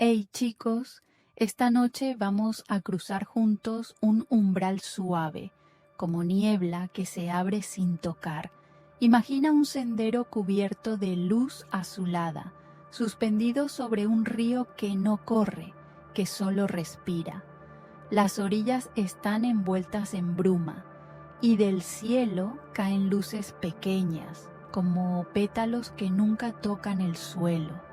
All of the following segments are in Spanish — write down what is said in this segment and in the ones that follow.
Hey chicos, esta noche vamos a cruzar juntos un umbral suave, como niebla que se abre sin tocar. Imagina un sendero cubierto de luz azulada, suspendido sobre un río que no corre, que solo respira. Las orillas están envueltas en bruma, y del cielo caen luces pequeñas, como pétalos que nunca tocan el suelo.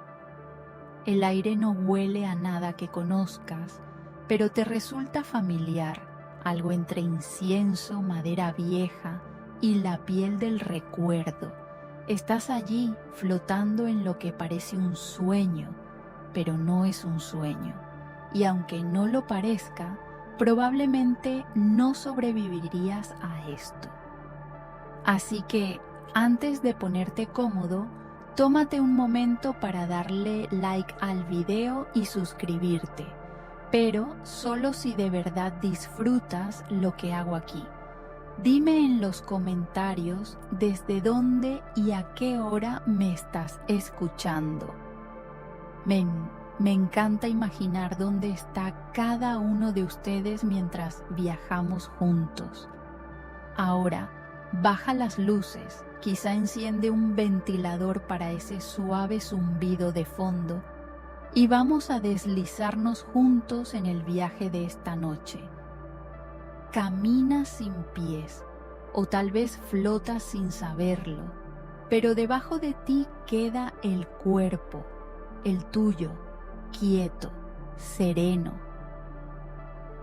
El aire no huele a nada que conozcas, pero te resulta familiar, algo entre incienso, madera vieja y la piel del recuerdo. Estás allí flotando en lo que parece un sueño, pero no es un sueño. Y aunque no lo parezca, probablemente no sobrevivirías a esto. Así que, antes de ponerte cómodo, tómate un momento para darle like al video y suscribirte, pero solo si de verdad disfrutas lo que hago aquí. Dime en los comentarios desde dónde y a qué hora me estás escuchando. Me encanta imaginar dónde está cada uno de ustedes mientras viajamos juntos. Ahora, baja las luces, quizá enciende un ventilador para ese suave zumbido de fondo y vamos a deslizarnos juntos en el viaje de esta noche. Caminas sin pies o tal vez flotas sin saberlo, pero debajo de ti queda el cuerpo, el tuyo, quieto, sereno.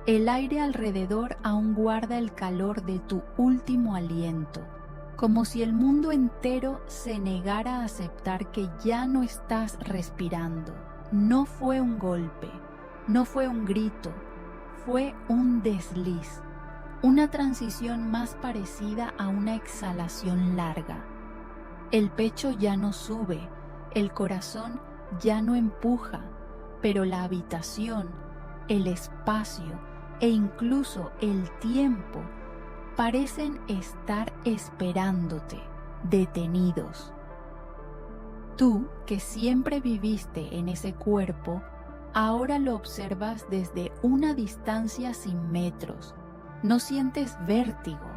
El aire alrededor aún guarda el calor de tu último aliento, como si el mundo entero se negara a aceptar que ya no estás respirando. No fue un golpe, no fue un grito, fue un desliz, una transición más parecida a una exhalación larga. El pecho ya no sube, el corazón ya no empuja, pero la habitación, el espacio e incluso el tiempo parecen estar esperándote, detenidos. Tú, que siempre viviste en ese cuerpo, ahora lo observas desde una distancia sin metros. No sientes vértigo,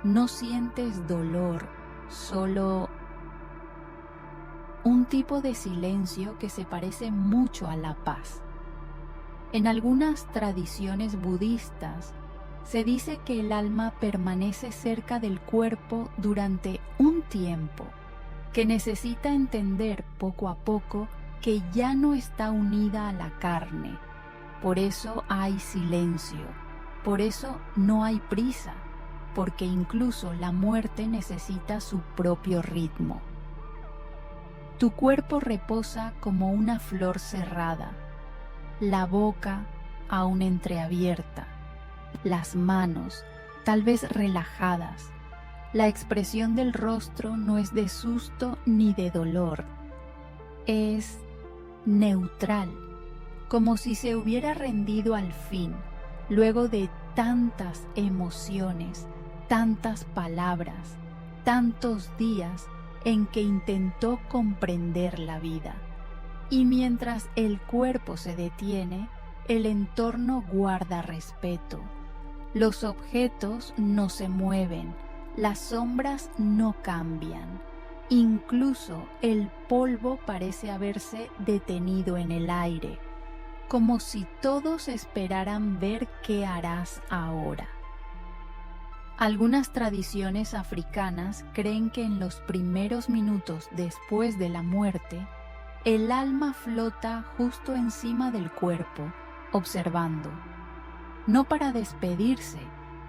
no sientes dolor, solo un tipo de silencio que se parece mucho a la paz. En algunas tradiciones budistas, se dice que el alma permanece cerca del cuerpo durante un tiempo, que necesita entender poco a poco que ya no está unida a la carne. Por eso hay silencio, por eso no hay prisa, porque incluso la muerte necesita su propio ritmo. Tu cuerpo reposa como una flor cerrada, la boca aún entreabierta, las manos tal vez relajadas. La expresión del rostro no es de susto ni de dolor, es neutral, como si se hubiera rendido al fin, luego de tantas emociones, tantas palabras, tantos días en que intentó comprender la vida. Y mientras el cuerpo se detiene, el entorno guarda respeto. Los objetos no se mueven, las sombras no cambian. Incluso el polvo parece haberse detenido en el aire, como si todos esperaran ver qué harás ahora. Algunas tradiciones africanas creen que en los primeros minutos después de la muerte, el alma flota justo encima del cuerpo, observando, no para despedirse,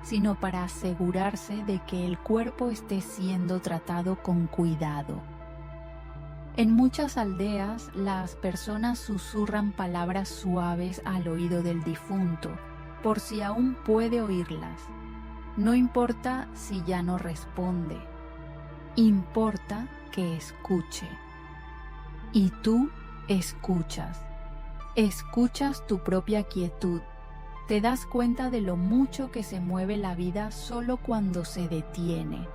sino para asegurarse de que el cuerpo esté siendo tratado con cuidado. En muchas aldeas, las personas susurran palabras suaves al oído del difunto, por si aún puede oírlas. No importa si ya no responde, importa que escuche. Y tú escuchas tu propia quietud, te das cuenta de lo mucho que se mueve la vida solo cuando se detiene.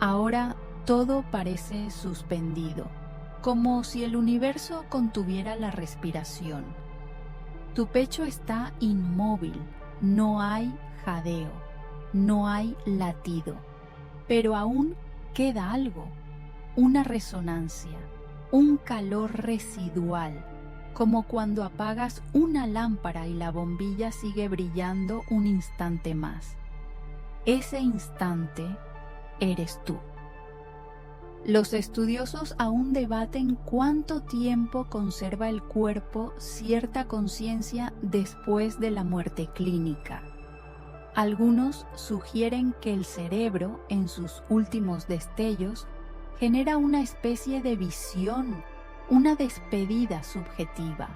Ahora todo parece suspendido, como si el universo contuviera la respiración. Tu pecho está inmóvil, no hay jadeo, no hay latido, pero aún queda algo, una resonancia, un calor residual, como cuando apagas una lámpara y la bombilla sigue brillando un instante más. Ese instante eres tú. Los estudiosos aún debaten cuánto tiempo conserva el cuerpo cierta conciencia después de la muerte clínica. Algunos sugieren que el cerebro, en sus últimos destellos, genera una especie de visión, una despedida subjetiva.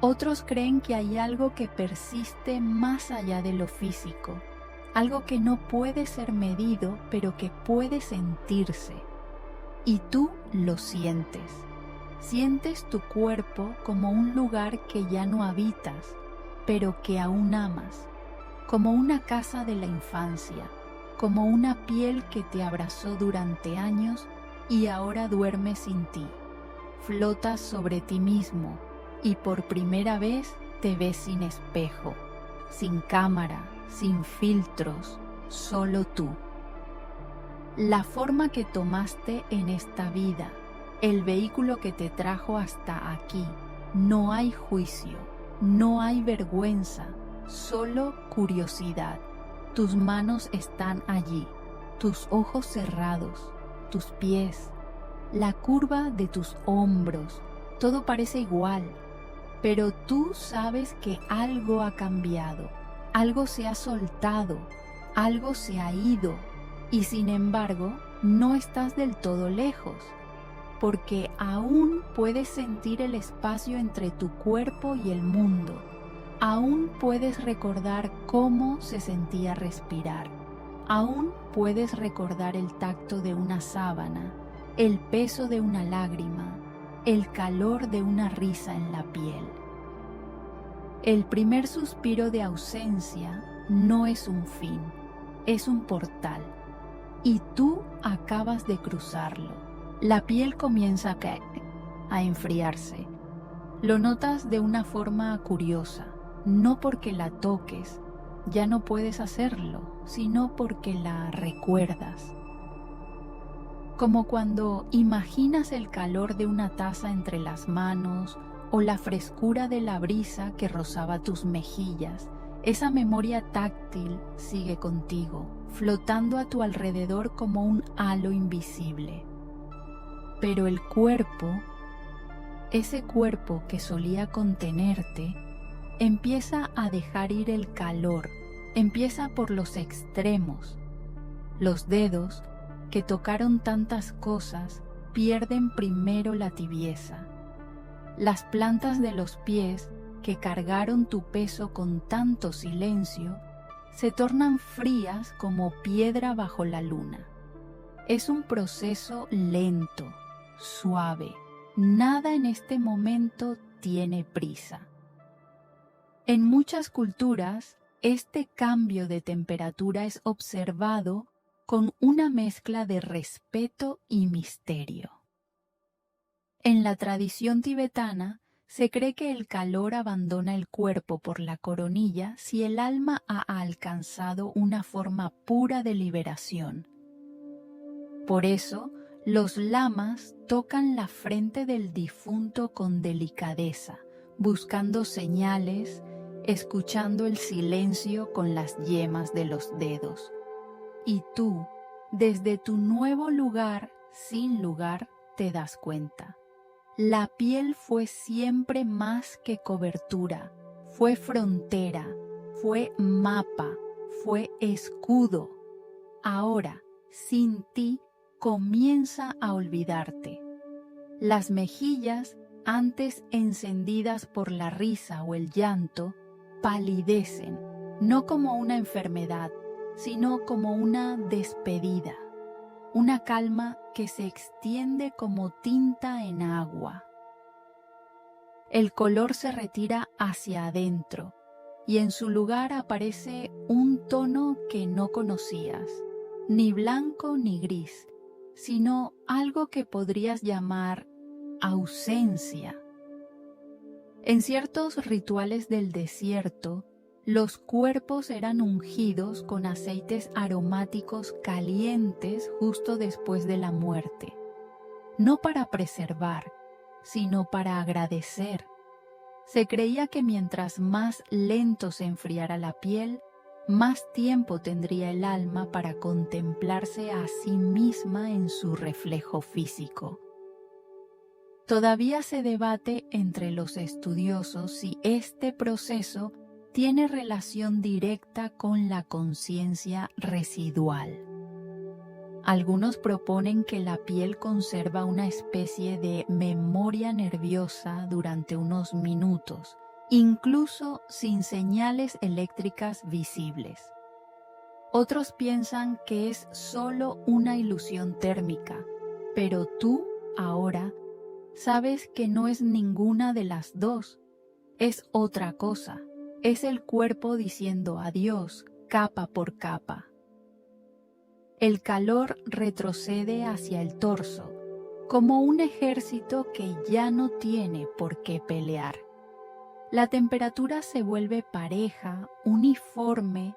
Otros creen que hay algo que persiste más allá de lo físico, algo que no puede ser medido, pero que puede sentirse. Y tú lo sientes. Sientes tu cuerpo como un lugar que ya no habitas, pero que aún amas, como una casa de la infancia, como una piel que te abrazó durante años y ahora duerme sin ti. Flotas sobre ti mismo y por primera vez te ves sin espejo, sin cámara, sin filtros, solo tú. La forma que tomaste en esta vida, el vehículo que te trajo hasta aquí, no hay juicio, no hay vergüenza, solo curiosidad. Tus manos están allí, tus ojos cerrados, tus pies, la curva de tus hombros, todo parece igual, pero tú sabes que algo ha cambiado, algo se ha soltado, algo se ha ido. Y sin embargo, no estás del todo lejos, porque aún puedes sentir el espacio entre tu cuerpo y el mundo. Aún puedes recordar cómo se sentía respirar. Aún puedes recordar el tacto de una sábana, el peso de una lágrima, el calor de una risa en la piel. El primer suspiro de ausencia no es un fin, es un portal. Y tú acabas de cruzarlo. La piel comienza a enfriarse. Lo notas de una forma curiosa, no porque la toques, ya no puedes hacerlo, sino porque la recuerdas. Como cuando imaginas el calor de una taza entre las manos o la frescura de la brisa que rozaba tus mejillas. Esa memoria táctil sigue contigo, flotando a tu alrededor como un halo invisible. Pero el cuerpo, ese cuerpo que solía contenerte, empieza a dejar ir el calor, empieza por los extremos. Los dedos, que tocaron tantas cosas, pierden primero la tibieza. Las plantas de los pies, que cargaron tu peso con tanto silencio, se tornan frías como piedra bajo la luna. Es un proceso lento, suave. Nada en este momento tiene prisa. En muchas culturas, este cambio de temperatura es observado con una mezcla de respeto y misterio. En la tradición tibetana, se cree que el calor abandona el cuerpo por la coronilla si el alma ha alcanzado una forma pura de liberación. Por eso, los lamas tocan la frente del difunto con delicadeza, buscando señales, escuchando el silencio con las yemas de los dedos. Y tú, desde tu nuevo lugar, sin lugar, te das cuenta. La piel fue siempre más que cobertura, fue frontera, fue mapa, fue escudo. Ahora, sin ti, comienza a olvidarte. Las mejillas, antes encendidas por la risa o el llanto, palidecen, no como una enfermedad, sino como una despedida. Una calma que se extiende como tinta en agua. El color se retira hacia adentro y en su lugar aparece un tono que no conocías, ni blanco ni gris, sino algo que podrías llamar ausencia. En ciertos rituales del desierto, los cuerpos eran ungidos con aceites aromáticos calientes justo después de la muerte, no para preservar, sino para agradecer. Se creía que mientras más lento se enfriara la piel, más tiempo tendría el alma para contemplarse a sí misma en su reflejo físico. Todavía se debate entre los estudiosos si este proceso tiene relación directa con la conciencia residual. Algunos proponen que la piel conserva una especie de memoria nerviosa durante unos minutos, incluso sin señales eléctricas visibles. Otros piensan que es solo una ilusión térmica, pero tú, ahora, sabes que no es ninguna de las dos, es otra cosa, es el cuerpo diciendo adiós capa por capa. El calor retrocede hacia el torso, como un ejército que ya no tiene por qué pelear. La temperatura se vuelve pareja, uniforme,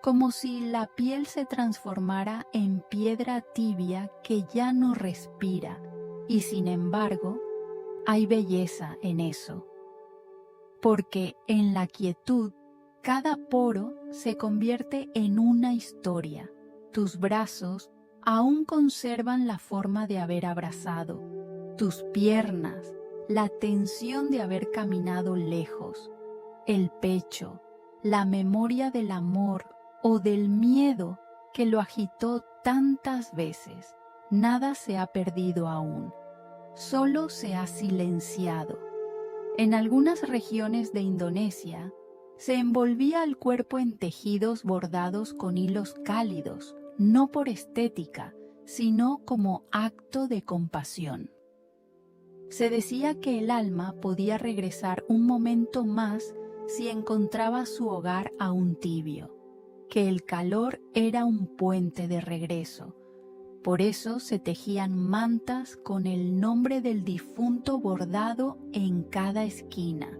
como si la piel se transformara en piedra tibia que ya no respira, y sin embargo, hay belleza en eso. Porque en la quietud, cada poro se convierte en una historia. Tus brazos aún conservan la forma de haber abrazado, tus piernas, la tensión de haber caminado lejos, el pecho, la memoria del amor o del miedo que lo agitó tantas veces. Nada se ha perdido aún, solo se ha silenciado. En algunas regiones de Indonesia se envolvía el cuerpo en tejidos bordados con hilos cálidos, no por estética, sino como acto de compasión. Se decía que el alma podía regresar un momento más si encontraba su hogar aún tibio, que el calor era un puente de regreso. Por eso se tejían mantas con el nombre del difunto bordado en cada esquina.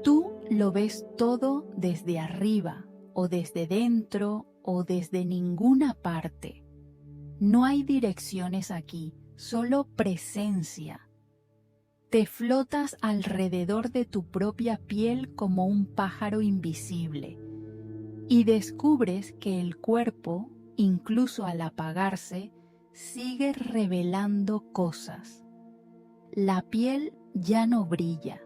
Tú lo ves todo desde arriba, o desde dentro, o desde ninguna parte. No hay direcciones aquí, solo presencia. Te flotas alrededor de tu propia piel como un pájaro invisible y descubres que el cuerpo, incluso al apagarse, sigue revelando cosas. La piel ya no brilla,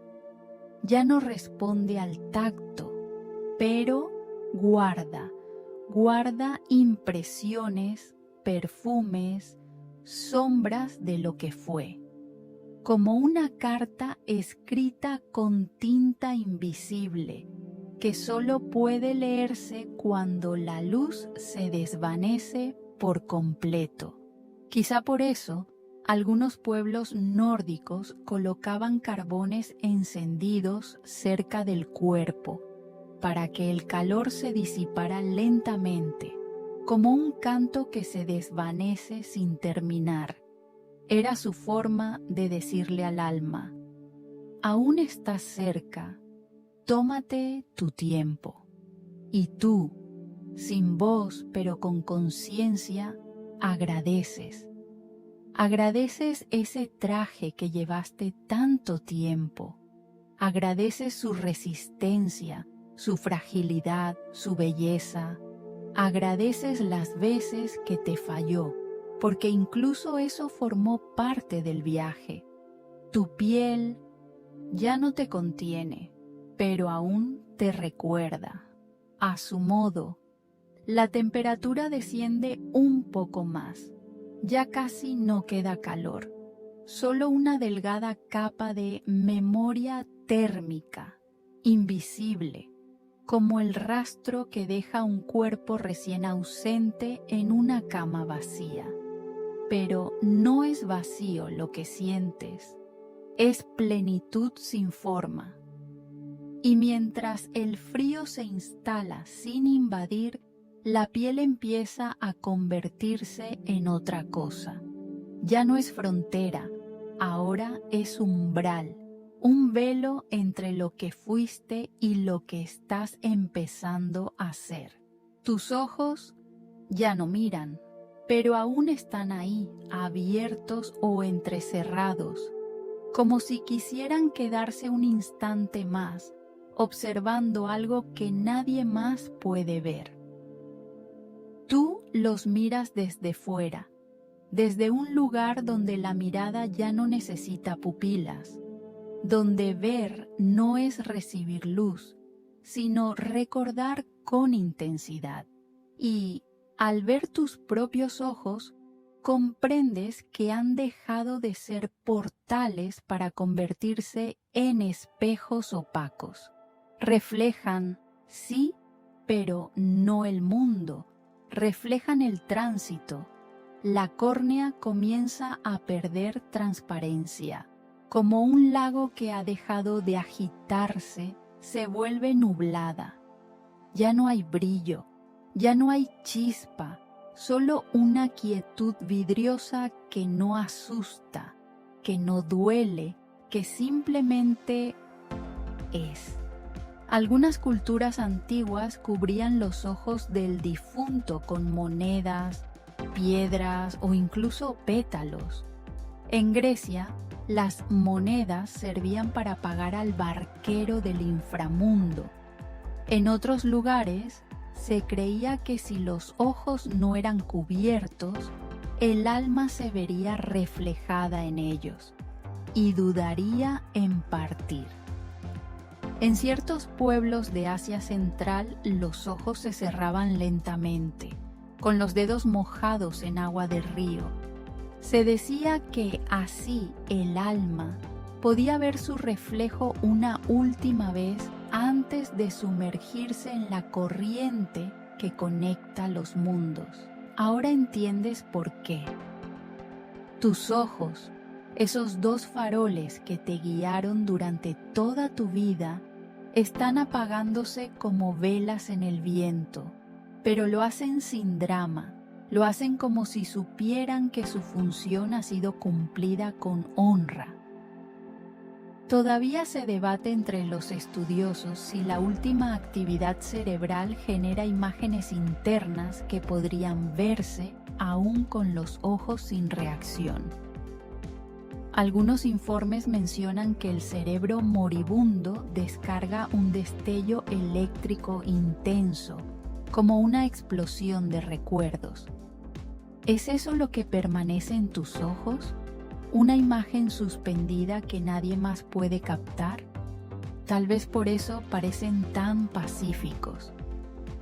ya no responde al tacto, pero guarda impresiones, perfumes, sombras de lo que fue, como una carta escrita con tinta invisible que solo puede leerse cuando la luz se desvanece por completo. Quizá por eso, algunos pueblos nórdicos colocaban carbones encendidos cerca del cuerpo, para que el calor se disipara lentamente, como un canto que se desvanece sin terminar. Era su forma de decirle al alma: aún estás cerca, tómate tu tiempo. Y tú, sin voz pero con conciencia, agradeces. Agradeces ese traje que llevaste tanto tiempo. Agradeces su resistencia, su fragilidad, su belleza. Agradeces las veces que te falló, porque incluso eso formó parte del viaje. Tu piel ya no te contiene, pero aún te recuerda. A su modo, la temperatura desciende un poco más. Ya casi no queda calor, solo una delgada capa de memoria térmica, invisible, como el rastro que deja un cuerpo recién ausente en una cama vacía. Pero no es vacío lo que sientes, es plenitud sin forma. Y mientras el frío se instala sin invadir, la piel empieza a convertirse en otra cosa. Ya no es frontera, ahora es umbral. un velo entre lo que fuiste y lo que estás empezando a ser. Tus ojos ya no miran, pero aún están ahí, abiertos o entrecerrados, como si quisieran quedarse un instante más, observando algo que nadie más puede ver. Tú los miras desde fuera, desde un lugar donde la mirada ya no necesita pupilas, donde ver no es recibir luz, sino recordar con intensidad. Y, al ver tus propios ojos, comprendes que han dejado de ser portales para convertirse en espejos opacos. Reflejan, sí, pero no el mundo, reflejan el tránsito. La córnea comienza a perder transparencia. Como un lago que ha dejado de agitarse, se vuelve nublada. Ya no hay brillo, ya no hay chispa, solo una quietud vidriosa que no asusta, que no duele, que simplemente es. Algunas culturas antiguas cubrían los ojos del difunto con monedas, piedras o incluso pétalos. En Grecia, las monedas servían para pagar al barquero del inframundo. En otros lugares, se creía que si los ojos no eran cubiertos, el alma se vería reflejada en ellos y dudaría en partir. En ciertos pueblos de Asia Central, los ojos se cerraban lentamente, con los dedos mojados en agua del río. Se decía que así el alma podía ver su reflejo una última vez antes de sumergirse en la corriente que conecta los mundos. Ahora entiendes por qué. Tus ojos, esos dos faroles que te guiaron durante toda tu vida, están apagándose como velas en el viento, pero lo hacen sin drama. Lo hacen como si supieran que su función ha sido cumplida con honra. Todavía se debate entre los estudiosos si la última actividad cerebral genera imágenes internas que podrían verse aún con los ojos sin reacción. Algunos informes mencionan que el cerebro moribundo descarga un destello eléctrico intenso, como una explosión de recuerdos. ¿Es eso lo que permanece en tus ojos? ¿Una imagen suspendida que nadie más puede captar? Tal vez por eso parecen tan pacíficos.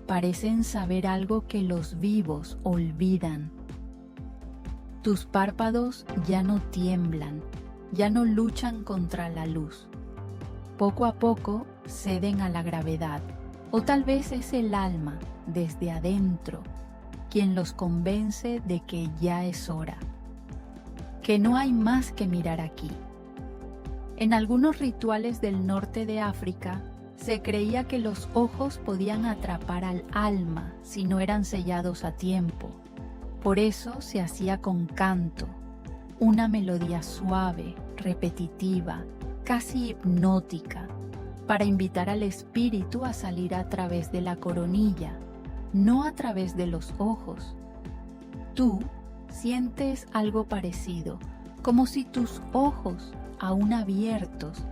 Parecen saber algo que los vivos olvidan. Tus párpados ya no tiemblan, ya no luchan contra la luz. Poco a poco ceden a la gravedad, o tal vez es el alma, desde adentro, quien los convence de que ya es hora, que no hay más que mirar aquí. En algunos rituales del norte de África, se creía que los ojos podían atrapar al alma si no eran sellados a tiempo. Por eso se hacía con canto, una melodía suave, repetitiva, casi hipnótica, para invitar al espíritu a salir a través de la coronilla, no a través de los ojos. Tú sientes algo parecido, como si tus ojos, aún abiertos,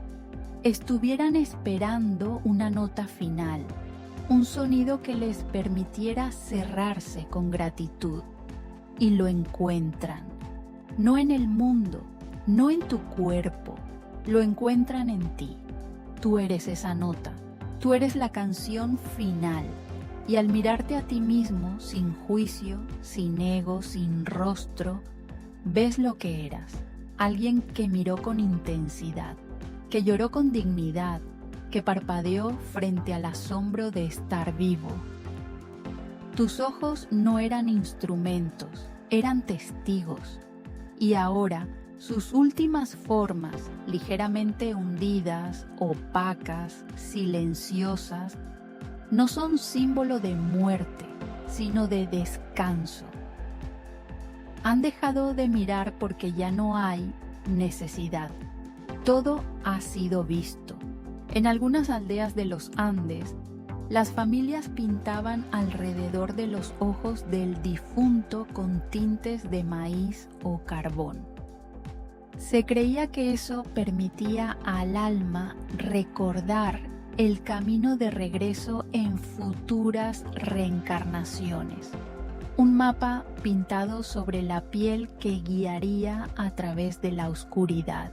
estuvieran esperando una nota final, un sonido que les permitiera cerrarse con gratitud. Y lo encuentran, no en el mundo, no en tu cuerpo, lo encuentran en ti. Tú eres esa nota, tú eres la canción final. Y al mirarte a ti mismo, sin juicio, sin ego, sin rostro, ves lo que eras, alguien que miró con intensidad, que lloró con dignidad, que parpadeó frente al asombro de estar vivo. Tus ojos no eran instrumentos, eran testigos, y ahora sus últimas formas, ligeramente hundidas, opacas, silenciosas, no son símbolo de muerte, sino de descanso. Han dejado de mirar porque ya no hay necesidad. Todo ha sido visto. En algunas aldeas de los Andes, las familias pintaban alrededor de los ojos del difunto con tintes de maíz o carbón. Se creía que eso permitía al alma recordar el camino de regreso en futuras reencarnaciones. Un mapa pintado sobre la piel que guiaría a través de la oscuridad.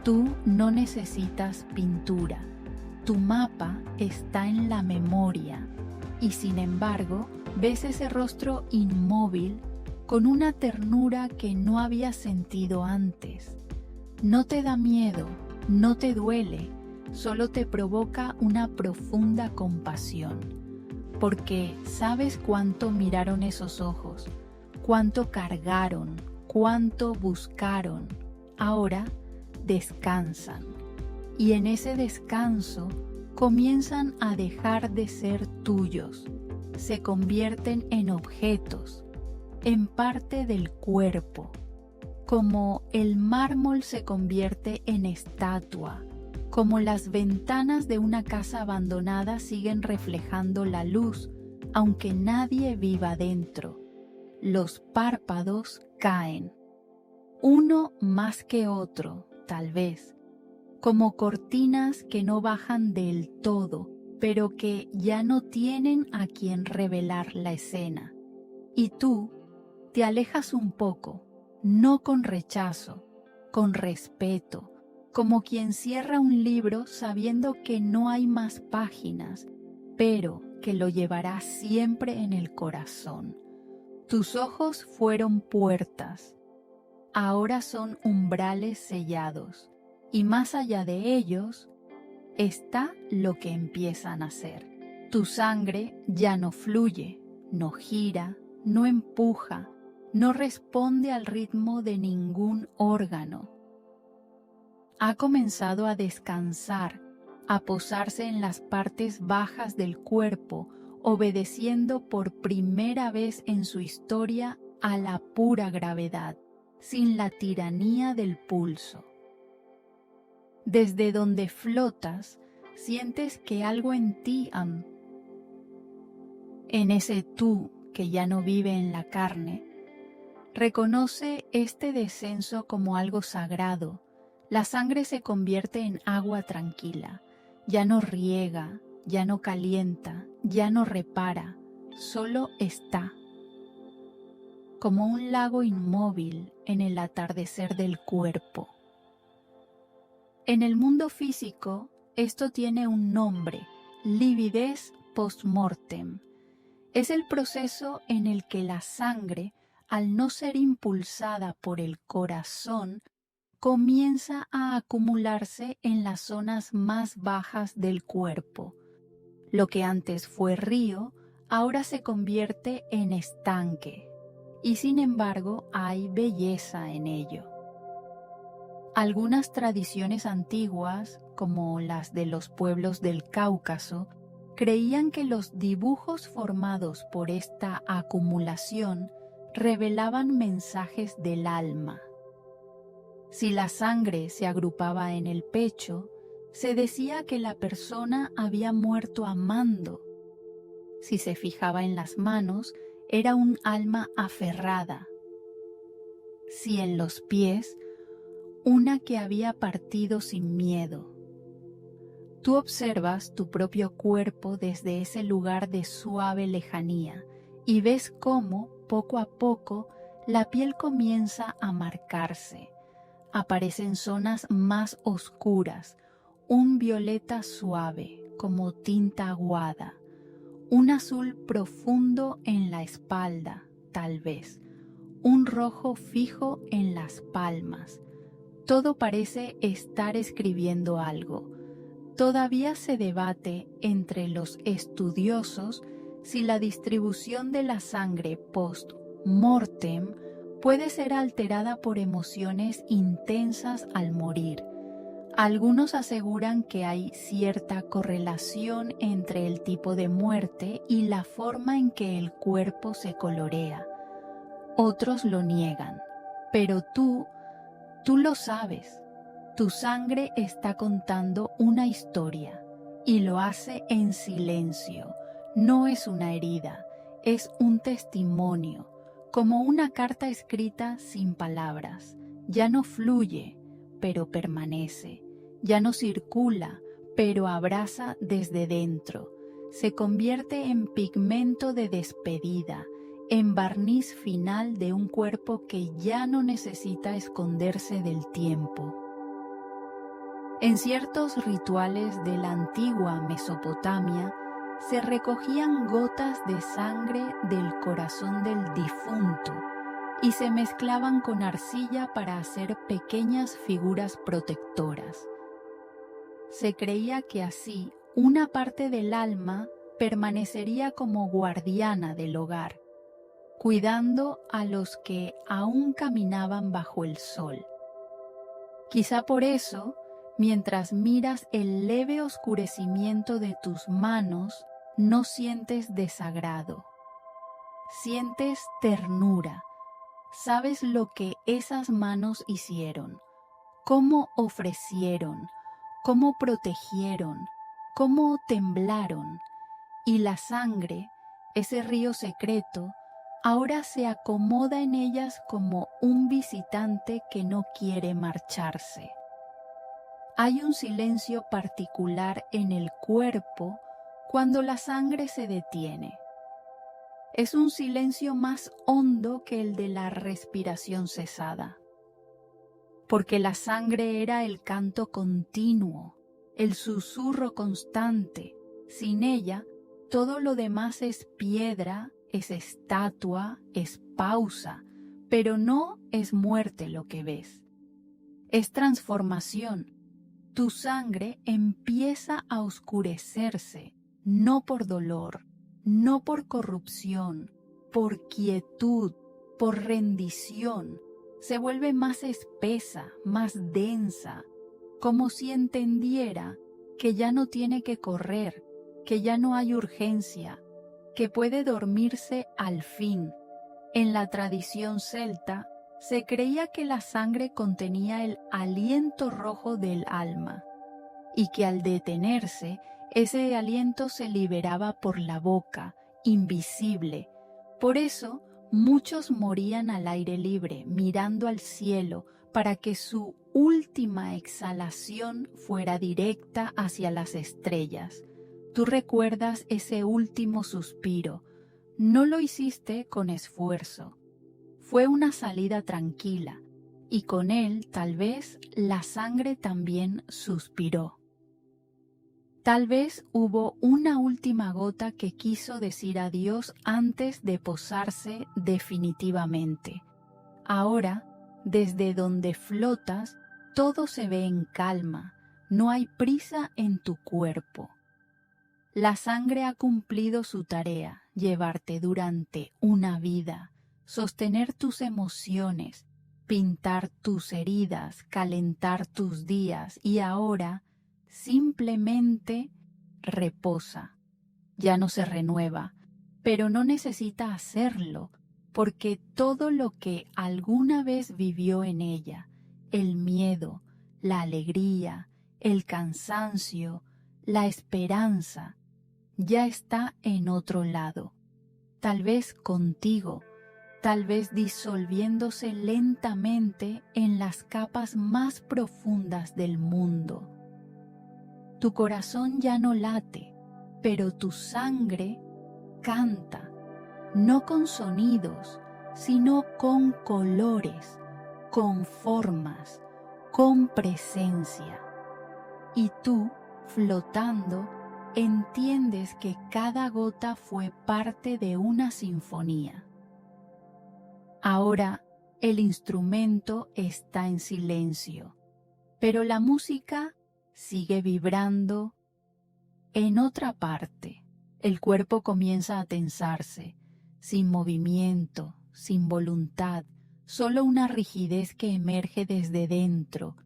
Tú no necesitas pintura. Tu mapa está en la memoria y sin embargo ves ese rostro inmóvil con una ternura que no habías sentido antes. No te da miedo, no te duele, solo te provoca una profunda compasión, porque sabes cuánto miraron esos ojos, cuánto cargaron, cuánto buscaron. Ahora descansan. Y en ese descanso comienzan a dejar de ser tuyos, se convierten en objetos, en parte del cuerpo, como el mármol se convierte en estatua, como las ventanas de una casa abandonada siguen reflejando la luz, aunque nadie viva dentro. Los párpados caen, uno más que otro, tal vez, como cortinas que no bajan del todo, pero que ya no tienen a quien revelar la escena. Y tú te alejas un poco, no con rechazo, con respeto, como quien cierra un libro sabiendo que no hay más páginas, pero que lo llevará siempre en el corazón. Tus ojos fueron puertas, ahora son umbrales sellados. Y más allá de ellos está lo que empiezan a ser. Tu sangre ya no fluye, no gira, no empuja, no responde al ritmo de ningún órgano. Ha comenzado a descansar, a posarse en las partes bajas del cuerpo, obedeciendo por primera vez en su historia a la pura gravedad, sin la tiranía del pulso. Desde donde flotas, sientes que algo en ti, en ese tú que ya no vive en la carne, reconoce este descenso como algo sagrado. La sangre se convierte en agua tranquila, ya no riega, ya no calienta, ya no repara, solo está. Como un lago inmóvil en el atardecer del cuerpo. En el mundo físico, esto tiene un nombre, lividez post-mortem. Es el proceso en el que la sangre, al no ser impulsada por el corazón, comienza a acumularse en las zonas más bajas del cuerpo. Lo que antes fue río, ahora se convierte en estanque, y sin embargo hay belleza en ello. Algunas tradiciones antiguas, como las de los pueblos del Cáucaso, creían que los dibujos formados por esta acumulación revelaban mensajes del alma. Si la sangre se agrupaba en el pecho, se decía que la persona había muerto amando. Si se fijaba en las manos, era un alma aferrada. Si en los pies, una que había partido sin miedo. Tú observas tu propio cuerpo desde ese lugar de suave lejanía y ves cómo, poco a poco, la piel comienza a marcarse. Aparecen zonas más oscuras, un violeta suave, como tinta aguada, un azul profundo en la espalda, tal vez, un rojo fijo en las palmas. Todo parece estar escribiendo algo. Todavía se debate entre los estudiosos si la distribución de la sangre post-mortem puede ser alterada por emociones intensas al morir. Algunos aseguran que hay cierta correlación entre el tipo de muerte y la forma en que el cuerpo se colorea. Otros lo niegan, pero tú lo sabes. Tu sangre está contando una historia y lo hace en silencio. No es una herida, es un testimonio, como una carta escrita sin palabras. Ya no fluye, pero permanece. Ya no circula, pero abraza desde dentro. Se convierte en pigmento de despedida, en barniz final de un cuerpo que ya no necesita esconderse del tiempo. En ciertos rituales de la antigua Mesopotamia se recogían gotas de sangre del corazón del difunto y se mezclaban con arcilla para hacer pequeñas figuras protectoras. Se creía que así una parte del alma permanecería como guardiana del hogar, cuidando a los que aún caminaban bajo el sol. Quizá por eso, mientras miras el leve oscurecimiento de tus manos, no sientes desagrado. Sientes ternura. Sabes lo que esas manos hicieron, cómo ofrecieron, cómo protegieron, cómo temblaron. Y la sangre, ese río secreto, ahora se acomoda en ellas como un visitante que no quiere marcharse. Hay un silencio particular en el cuerpo cuando la sangre se detiene. Es un silencio más hondo que el de la respiración cesada, porque la sangre era el canto continuo, el susurro constante. Sin ella, todo lo demás es piedra, es estatua, es pausa, pero no es muerte lo que ves. Es transformación. Tu sangre empieza a oscurecerse, no por dolor, no por corrupción, por quietud, por rendición. Se vuelve más espesa, más densa, como si entendiera que ya no tiene que correr, que ya no hay urgencia, que puede dormirse al fin. En la tradición celta se creía que la sangre contenía el aliento rojo del alma y que al detenerse, ese aliento se liberaba por la boca, invisible. Por eso, muchos morían al aire libre, mirando al cielo, para que su última exhalación fuera directa hacia las estrellas. Tú recuerdas ese último suspiro. No lo hiciste con esfuerzo. Fue una salida tranquila, y con él, tal vez, la sangre también suspiró. Tal vez hubo una última gota que quiso decir adiós antes de posarse definitivamente. Ahora, desde donde flotas, todo se ve en calma, no hay prisa en tu cuerpo. La sangre ha cumplido su tarea, llevarte durante una vida, sostener tus emociones, pintar tus heridas, calentar tus días y ahora simplemente reposa. Ya no se renueva, pero no necesita hacerlo, porque todo lo que alguna vez vivió en ella, el miedo, la alegría, el cansancio, la esperanza, ya está en otro lado, tal vez contigo, tal vez disolviéndose lentamente en las capas más profundas del mundo. Tu corazón ya no late, pero tu sangre canta, no con sonidos, sino con colores, con formas, con presencia. Y tú, flotando, entiendes que cada gota fue parte de una sinfonía. Ahora el instrumento está en silencio, pero la música sigue vibrando en otra parte. El cuerpo comienza a tensarse, sin movimiento, sin voluntad, solo una rigidez que emerge desde dentro,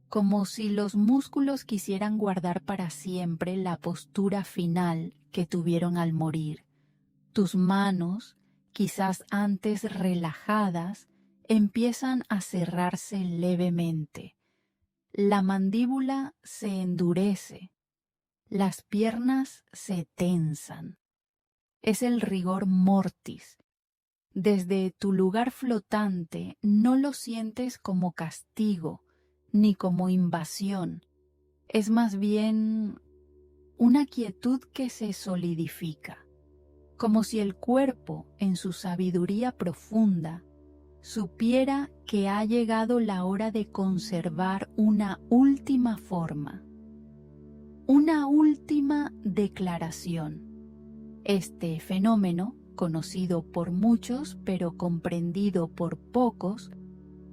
como si los músculos quisieran guardar para siempre la postura final que tuvieron al morir. Tus manos, quizás antes relajadas, empiezan a cerrarse levemente. La mandíbula se endurece, las piernas se tensan. Es el rigor mortis. Desde tu lugar flotante no lo sientes como castigo ni como invasión. Es más bien una quietud que se solidifica, como si el cuerpo, en su sabiduría profunda, supiera que ha llegado la hora de conservar una última forma, una última declaración. Este fenómeno, conocido por muchos pero comprendido por pocos,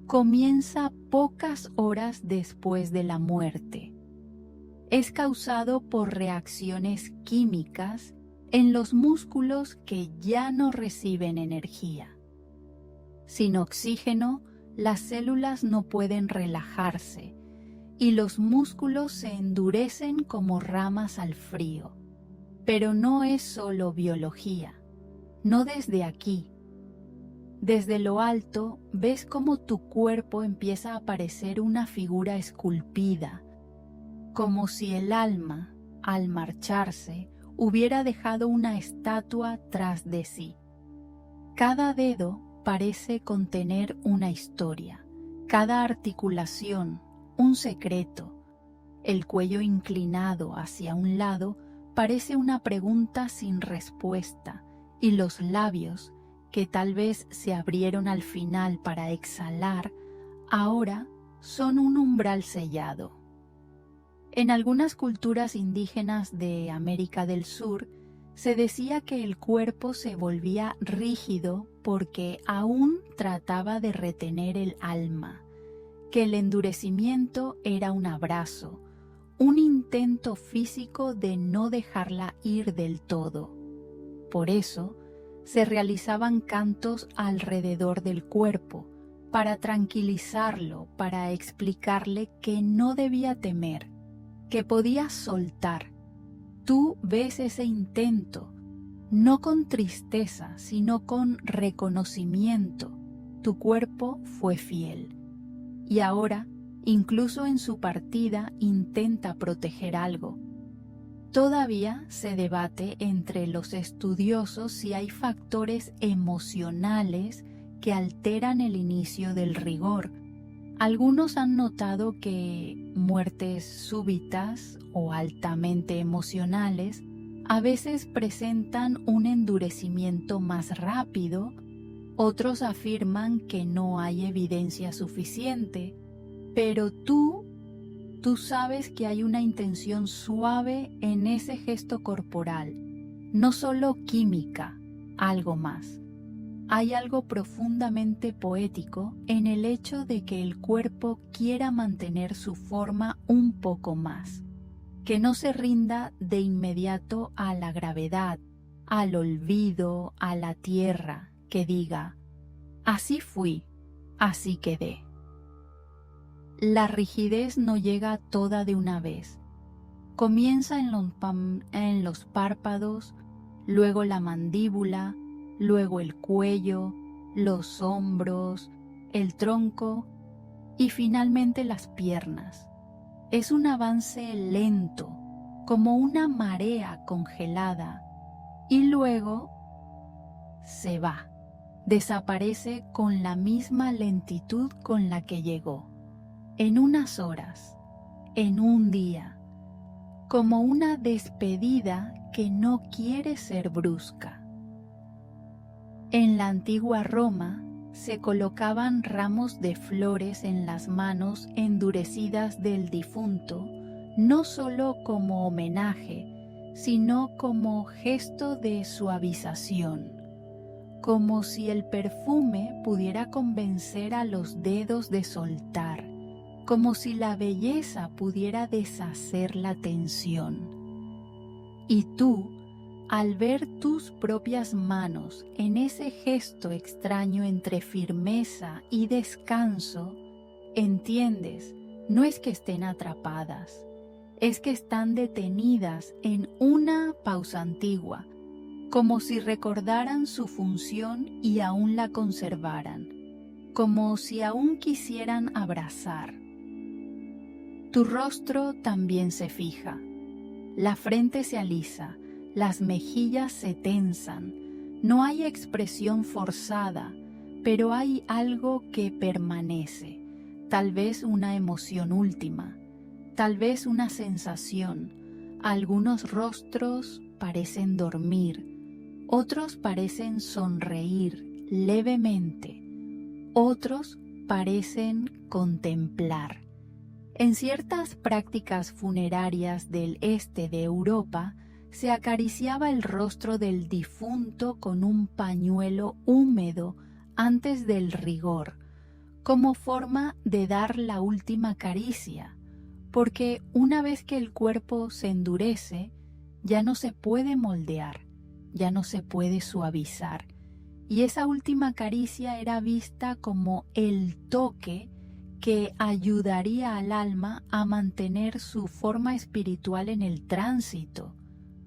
comienza pocas horas después de la muerte. Es causado por reacciones químicas en los músculos que ya no reciben energía. Sin oxígeno, las células no pueden relajarse y los músculos se endurecen como ramas al frío. Pero no es solo biología, no desde aquí. Desde lo alto ves cómo tu cuerpo empieza a parecer una figura esculpida, como si el alma, al marcharse, hubiera dejado una estatua tras de sí. Cada dedo parece contener una historia, cada articulación un secreto. El cuello inclinado hacia un lado parece una pregunta sin respuesta, y los labios, que tal vez se abrieron al final para exhalar, ahora son un umbral sellado. En algunas culturas indígenas de América del Sur, se decía que el cuerpo se volvía rígido porque aún trataba de retener el alma, que el endurecimiento era un abrazo, un intento físico de no dejarla ir del todo. Por eso, se realizaban cantos alrededor del cuerpo, para tranquilizarlo, para explicarle que no debía temer, que podía soltar. Tú ves ese intento, no con tristeza, sino con reconocimiento. Tu cuerpo fue fiel. Y ahora, incluso en su partida, intenta proteger algo. Todavía se debate entre los estudiosos si hay factores emocionales que alteran el inicio del rigor. Algunos han notado que muertes súbitas o altamente emocionales a veces presentan un endurecimiento más rápido. Otros afirman que no hay evidencia suficiente, pero tú sabes que hay una intención suave en ese gesto corporal, no solo química, algo más. Hay algo profundamente poético en el hecho de que el cuerpo quiera mantener su forma un poco más, que no se rinda de inmediato a la gravedad, al olvido, a la tierra, que diga, así fui, así quedé. La rigidez no llega toda de una vez. Comienza en los párpados, luego la mandíbula, luego el cuello, los hombros, el tronco y finalmente las piernas. Es un avance lento, como una marea congelada, y luego se va, desaparece con la misma lentitud con la que llegó. En unas horas, en un día, como una despedida que no quiere ser brusca. En la antigua Roma se colocaban ramos de flores en las manos endurecidas del difunto, no solo como homenaje, sino como gesto de suavización, como si el perfume pudiera convencer a los dedos de soltar, como si la belleza pudiera deshacer la tensión. Y tú, al ver tus propias manos en ese gesto extraño entre firmeza y descanso, entiendes, no es que estén atrapadas, es que están detenidas en una pausa antigua, como si recordaran su función y aún la conservaran, como si aún quisieran abrazar. Tu rostro también se fija. La frente se alisa, las mejillas se tensan. No hay expresión forzada, pero hay algo que permanece. Tal vez una emoción última, tal vez una sensación. Algunos rostros parecen dormir, otros parecen sonreír levemente, otros parecen contemplar. En ciertas prácticas funerarias del este de Europa, se acariciaba el rostro del difunto con un pañuelo húmedo antes del rigor, como forma de dar la última caricia, porque una vez que el cuerpo se endurece, ya no se puede moldear, ya no se puede suavizar, y esa última caricia era vista como el toque que ayudaría al alma a mantener su forma espiritual en el tránsito.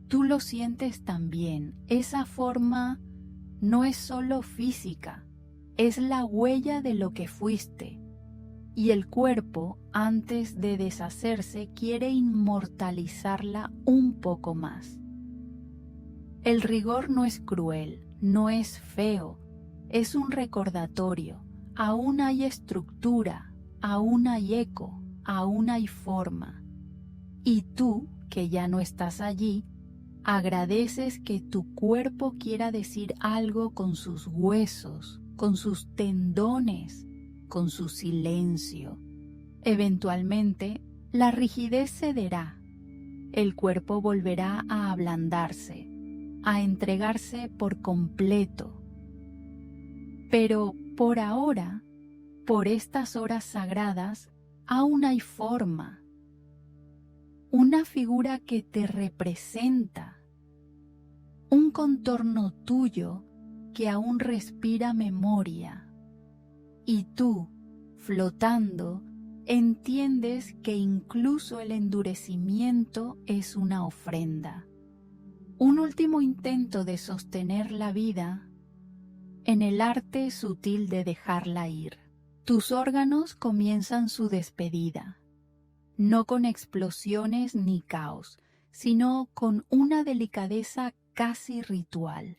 Tú lo sientes también. Esa forma no es solo física, es la huella de lo que fuiste. Y el cuerpo, antes de deshacerse, quiere inmortalizarla un poco más. El rigor no es cruel, no es feo, es un recordatorio. Aún hay estructura, aún hay eco, aún hay forma. Y tú, que ya no estás allí, agradeces que tu cuerpo quiera decir algo con sus huesos, con sus tendones, con su silencio. Eventualmente, la rigidez cederá. El cuerpo volverá a ablandarse, a entregarse por completo. Pero por ahora, por estas horas sagradas, aún hay forma. Una figura que te representa, un contorno tuyo que aún respira memoria. Y tú, flotando, entiendes que incluso el endurecimiento es una ofrenda. Un último intento de sostener la vida en el arte sutil de dejarla ir. Tus órganos comienzan su despedida, no con explosiones ni caos, sino con una delicadeza casi ritual,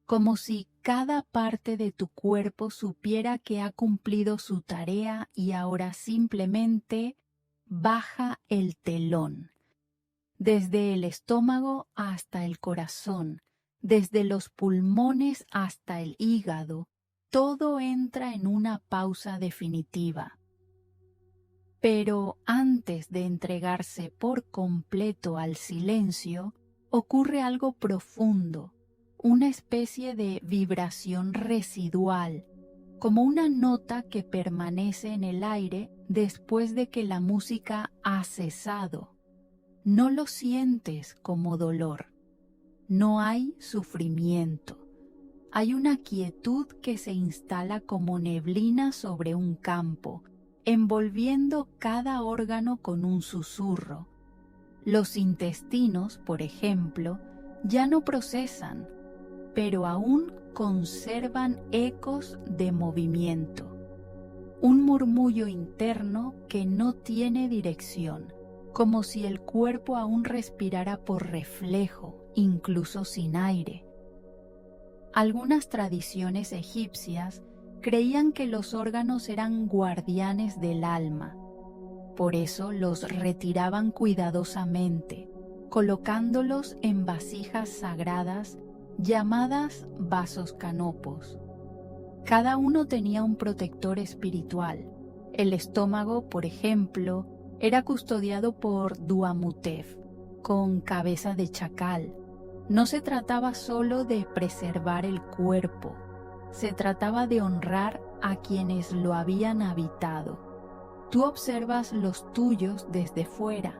como si cada parte de tu cuerpo supiera que ha cumplido su tarea y ahora simplemente baja el telón. Desde el estómago hasta el corazón, desde los pulmones hasta el hígado, todo entra en una pausa definitiva. Pero antes de entregarse por completo al silencio, ocurre algo profundo, una especie de vibración residual, como una nota que permanece en el aire después de que la música ha cesado. No lo sientes como dolor, no hay sufrimiento. Hay una quietud que se instala como neblina sobre un campo, envolviendo cada órgano con un susurro. Los intestinos, por ejemplo, ya no procesan, pero aún conservan ecos de movimiento. Un murmullo interno que no tiene dirección, como si el cuerpo aún respirara por reflejo, incluso sin aire. Algunas tradiciones egipcias creían que los órganos eran guardianes del alma. Por eso los retiraban cuidadosamente, colocándolos en vasijas sagradas llamadas vasos canopos. Cada uno tenía un protector espiritual. El estómago, por ejemplo, era custodiado por Duamutef, con cabeza de chacal. No se trataba solo de preservar el cuerpo, se trataba de honrar a quienes lo habían habitado. Tú observas los tuyos desde fuera,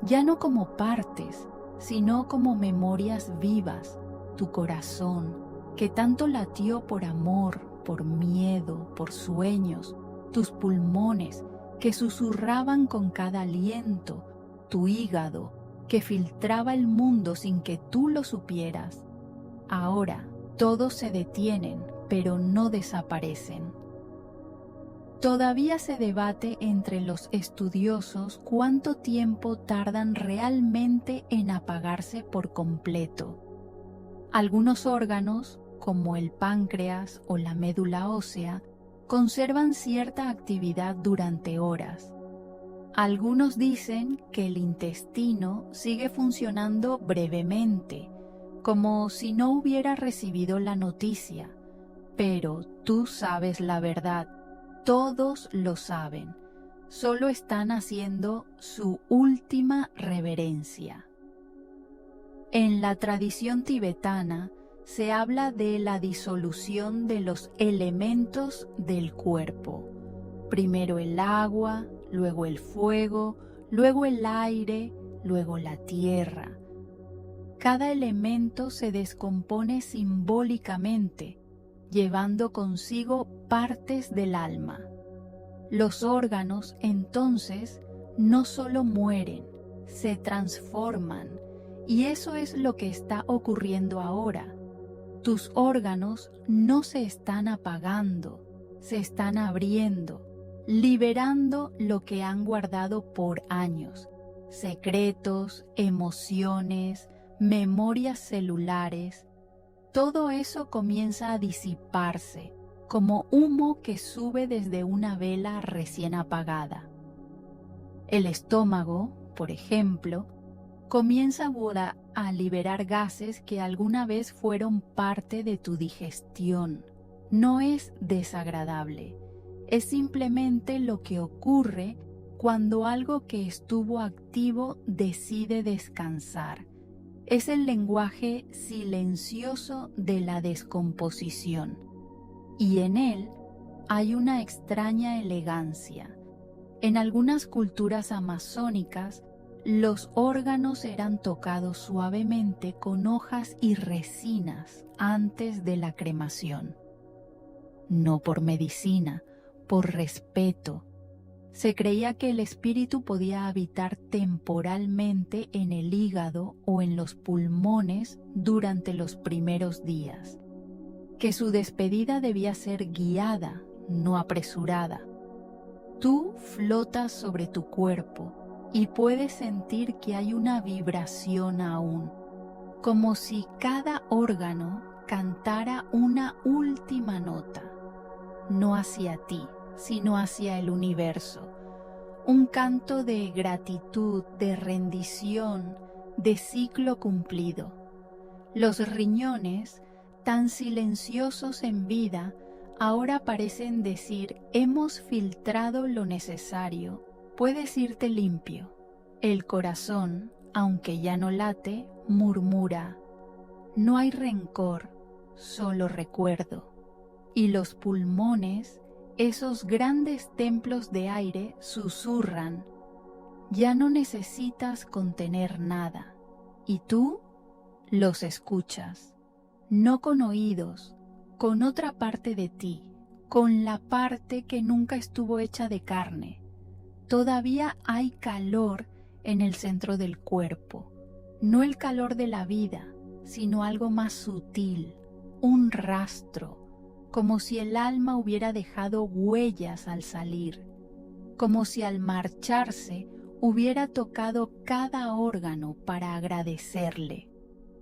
ya no como partes, sino como memorias vivas, tu corazón, que tanto latió por amor, por miedo, por sueños, tus pulmones, que susurraban con cada aliento, tu hígado, que filtraba el mundo sin que tú lo supieras. Ahora todos se detienen, pero no desaparecen. Todavía se debate entre los estudiosos cuánto tiempo tardan realmente en apagarse por completo. Algunos órganos, como el páncreas o la médula ósea, conservan cierta actividad durante horas. Algunos dicen que el intestino sigue funcionando brevemente, como si no hubiera recibido la noticia. Pero tú sabes la verdad, todos lo saben, solo están haciendo su última reverencia. En la tradición tibetana se habla de la disolución de los elementos del cuerpo. Primero el agua, luego el fuego, luego el aire, luego la tierra. Cada elemento se descompone simbólicamente, llevando consigo partes del alma. Los órganos, entonces, no solo mueren, se transforman, y eso es lo que está ocurriendo ahora. Tus órganos no se están apagando, se están abriendo, liberando lo que han guardado por años, secretos, emociones, memorias celulares. Todo eso comienza a disiparse, como humo que sube desde una vela recién apagada. El estómago, por ejemplo, comienza a liberar gases que alguna vez fueron parte de tu digestión. No es desagradable, es simplemente lo que ocurre cuando algo que estuvo activo decide descansar. Es el lenguaje silencioso de la descomposición, y en él hay una extraña elegancia. En algunas culturas amazónicas, los órganos eran tocados suavemente con hojas y resinas antes de la cremación. No por medicina, por respeto. Se creía que el espíritu podía habitar temporalmente en el hígado o en los pulmones durante los primeros días, que su despedida debía ser guiada, no apresurada. Tú flotas sobre tu cuerpo y puedes sentir que hay una vibración aún, como si cada órgano cantara una última nota, no hacia ti, sino hacia el universo. Un canto de gratitud, de rendición, de ciclo cumplido. Los riñones, tan silenciosos en vida, ahora parecen decir: hemos filtrado lo necesario, puedes irte limpio. El corazón, aunque ya no late, murmura: no hay rencor, solo recuerdo. Y los pulmones, esos grandes templos de aire, susurran: ya no necesitas contener nada. Y tú los escuchas, no con oídos, con otra parte de ti, con la parte que nunca estuvo hecha de carne. Todavía hay calor en el centro del cuerpo, no el calor de la vida, sino algo más sutil, un rastro, como si el alma hubiera dejado huellas al salir, como si al marcharse hubiera tocado cada órgano para agradecerle.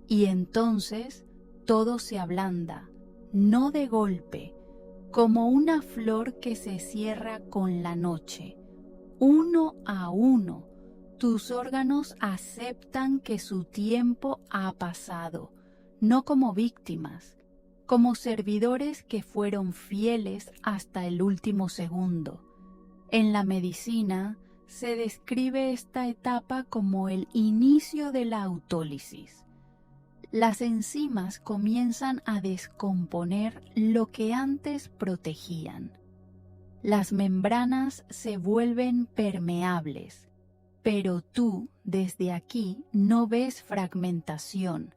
Y entonces todo se ablanda, no de golpe, como una flor que se cierra con la noche. Uno a uno, tus órganos aceptan que su tiempo ha pasado, no como víctimas, como servidores que fueron fieles hasta el último segundo. En la medicina se describe esta etapa como el inicio de la autólisis. Las enzimas comienzan a descomponer lo que antes protegían. Las membranas se vuelven permeables, pero tú desde aquí no ves fragmentación,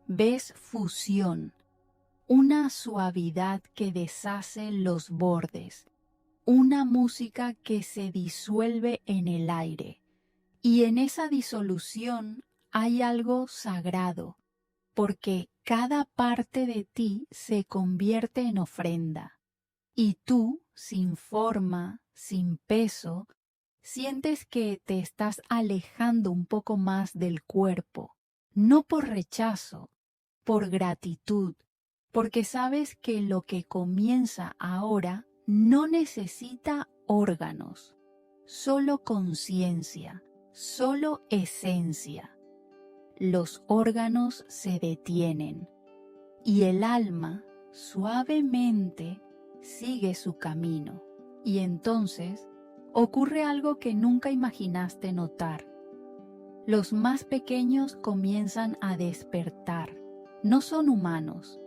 ves fusión, una suavidad que deshace los bordes, una música que se disuelve en el aire. Y en esa disolución hay algo sagrado, porque cada parte de ti se convierte en ofrenda, y tú sin forma, sin peso, sientes que te estás alejando un poco más del cuerpo, no por rechazo, por gratitud, porque sabes que lo que comienza ahora no necesita órganos, solo conciencia, solo esencia. Los órganos se detienen y el alma suavemente sigue su camino. Y entonces ocurre algo que nunca imaginaste notar. Los más pequeños comienzan a despertar. No son humanos,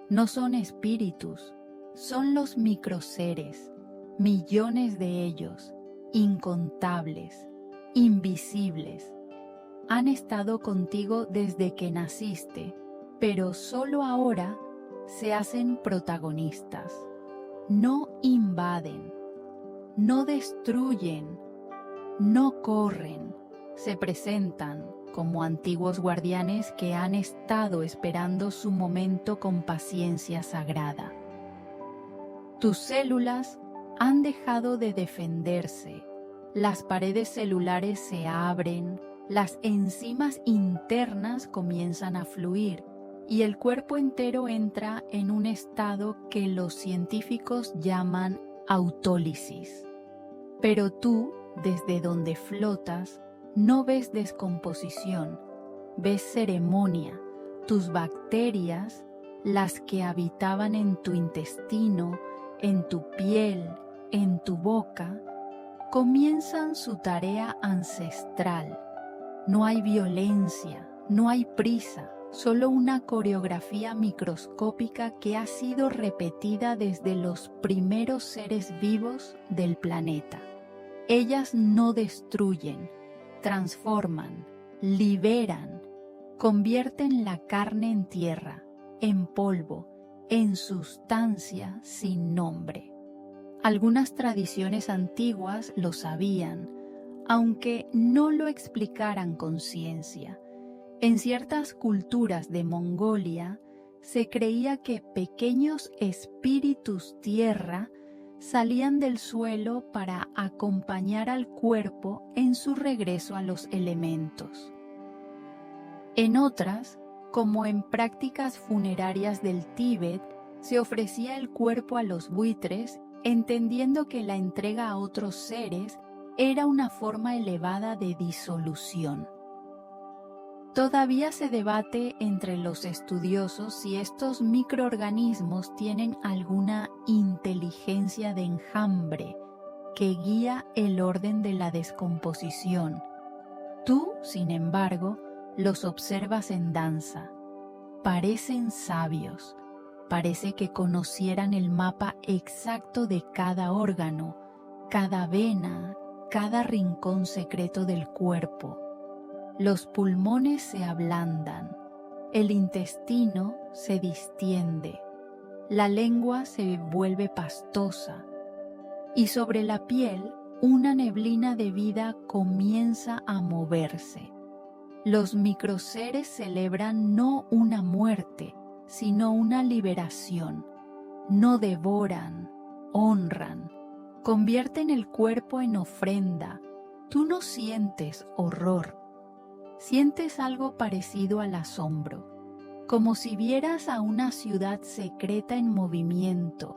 no son espíritus, son los microseres, millones de ellos, incontables, invisibles. Han estado contigo desde que naciste, pero solo ahora se hacen protagonistas. No invaden, no destruyen, no corren, se presentan como antiguos guardianes que han estado esperando su momento con paciencia sagrada. Tus células han dejado de defenderse, las paredes celulares se abren, las enzimas internas comienzan a fluir y el cuerpo entero entra en un estado que los científicos llaman autólisis. Pero tú, desde donde flotas, no ves descomposición, ves ceremonia. Tus bacterias, las que habitaban en tu intestino, en tu piel, en tu boca, comienzan su tarea ancestral. No hay violencia, no hay prisa, solo una coreografía microscópica que ha sido repetida desde los primeros seres vivos del planeta. Ellas no destruyen, transforman, liberan, convierten la carne en tierra, en polvo, en sustancia sin nombre. Algunas tradiciones antiguas lo sabían, aunque no lo explicaran con ciencia. En ciertas culturas de Mongolia se creía que pequeños espíritus tierra salían del suelo para acompañar al cuerpo en su regreso a los elementos. En otras, como en prácticas funerarias del Tíbet, se ofrecía el cuerpo a los buitres, entendiendo que la entrega a otros seres era una forma elevada de disolución. Todavía se debate entre los estudiosos si estos microorganismos tienen alguna inteligencia de enjambre que guía el orden de la descomposición. Tú, sin embargo, los observas en danza. Parecen sabios, parece que conocieran el mapa exacto de cada órgano, cada vena, cada rincón secreto del cuerpo. Los pulmones se ablandan, el intestino se distiende, la lengua se vuelve pastosa y sobre la piel una neblina de vida comienza a moverse. Los microseres celebran no una muerte, sino una liberación. No devoran, honran, convierten el cuerpo en ofrenda. Tú no sientes horror. Sientes algo parecido al asombro, como si vieras a una ciudad secreta en movimiento,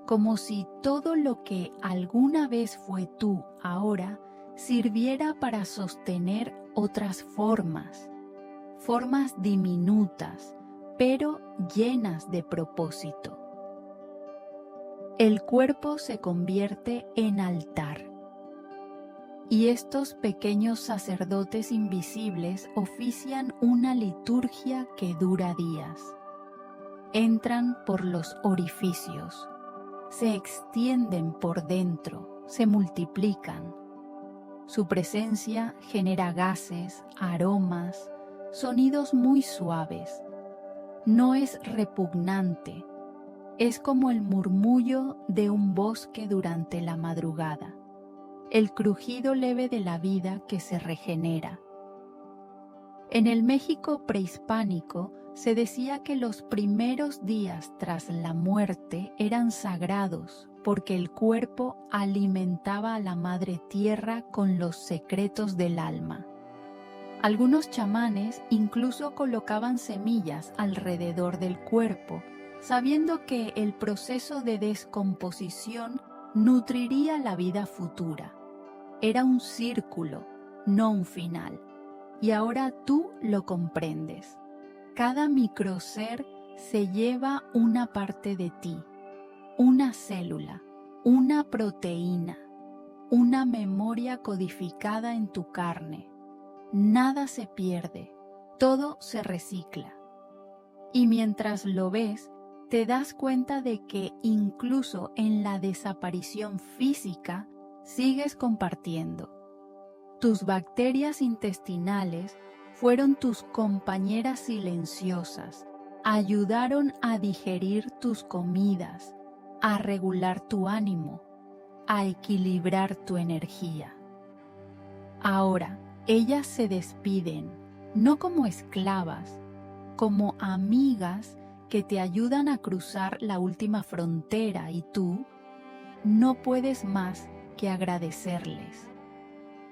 como si todo lo que alguna vez fue tú ahora sirviera para sostener otras formas, formas diminutas, pero llenas de propósito. El cuerpo se convierte en altar. Y estos pequeños sacerdotes invisibles ofician una liturgia que dura días. Entran por los orificios, se extienden por dentro, se multiplican. Su presencia genera gases, aromas, sonidos muy suaves. No es repugnante, es como el murmullo de un bosque durante la madrugada. El crujido leve de la vida que se regenera. En el México prehispánico se decía que los primeros días tras la muerte eran sagrados porque el cuerpo alimentaba a la Madre Tierra con los secretos del alma. Algunos chamanes incluso colocaban semillas alrededor del cuerpo, sabiendo que el proceso de descomposición nutriría la vida futura. Era un círculo, no un final. Y ahora tú lo comprendes. Cada microser se lleva una parte de ti, una célula, una proteína, una memoria codificada en tu carne. Nada se pierde, todo se recicla. Y mientras lo ves, te das cuenta de que incluso en la desaparición física sigues compartiendo. Tus bacterias intestinales fueron tus compañeras silenciosas, ayudaron a digerir tus comidas, a regular tu ánimo, a equilibrar tu energía. Ahora, ellas se despiden, no como esclavas, como amigas que te ayudan a cruzar la última frontera y tú no puedes más que agradecerles.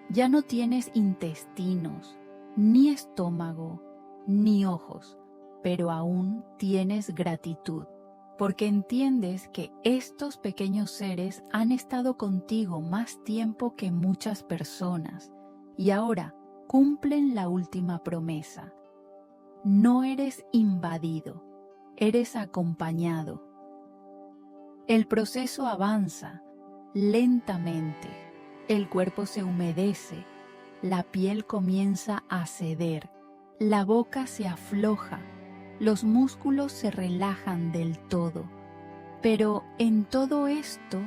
Ya no tienes intestinos, ni estómago, ni ojos, pero aún tienes gratitud, porque entiendes que estos pequeños seres han estado contigo más tiempo que muchas personas y ahora cumplen la última promesa. No eres invadido, eres acompañado. El proceso avanza lentamente, el cuerpo se humedece, la piel comienza a ceder, la boca se afloja, los músculos se relajan del todo. Pero en todo esto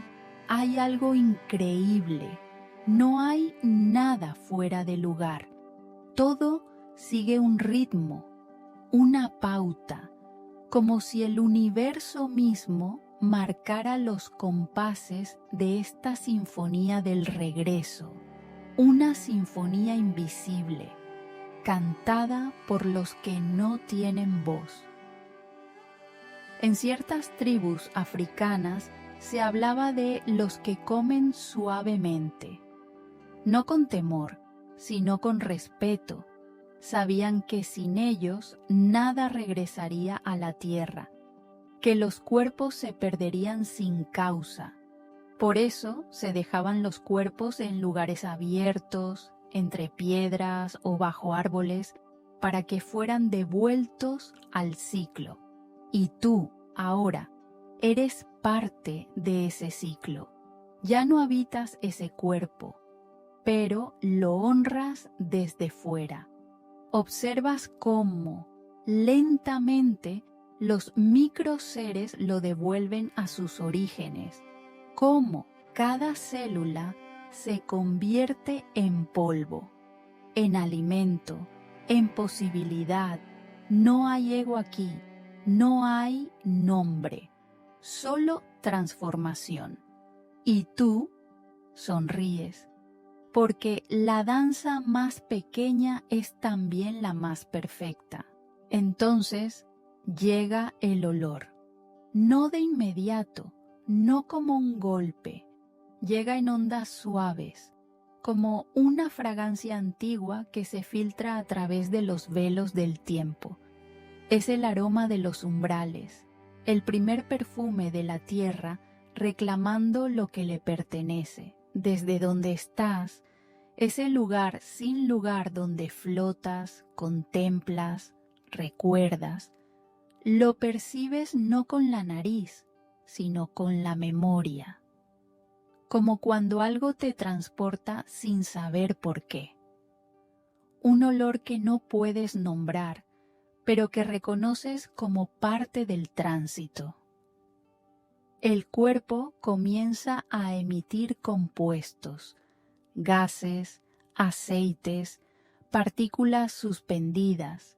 hay algo increíble, no hay nada fuera de lugar, todo sigue un ritmo, una pauta, como si el universo mismo marcara los compases de esta sinfonía del regreso, una sinfonía invisible, cantada por los que no tienen voz. En ciertas tribus africanas se hablaba de los que comen suavemente, no con temor, sino con respeto. Sabían que sin ellos nada regresaría a la tierra, que los cuerpos se perderían sin causa. Por eso se dejaban los cuerpos en lugares abiertos, entre piedras o bajo árboles, para que fueran devueltos al ciclo. Y tú, ahora, eres parte de ese ciclo. Ya no habitas ese cuerpo, pero lo honras desde fuera. Observas cómo, lentamente, los microseres lo devuelven a sus orígenes, cómo cada célula se convierte en polvo, en alimento, en posibilidad. No hay ego aquí, no hay nombre, solo transformación. Y tú sonríes, porque la danza más pequeña es también la más perfecta. Entonces llega el olor, no de inmediato, no como un golpe, llega en ondas suaves, como una fragancia antigua que se filtra a través de los velos del tiempo. Es el aroma de los umbrales, el primer perfume de la tierra reclamando lo que le pertenece. Desde donde estás, ese lugar sin lugar donde flotas, contemplas, recuerdas, lo percibes no con la nariz, sino con la memoria, como cuando algo te transporta sin saber por qué. Un olor que no puedes nombrar, pero que reconoces como parte del tránsito. El cuerpo comienza a emitir compuestos, gases, aceites, partículas suspendidas.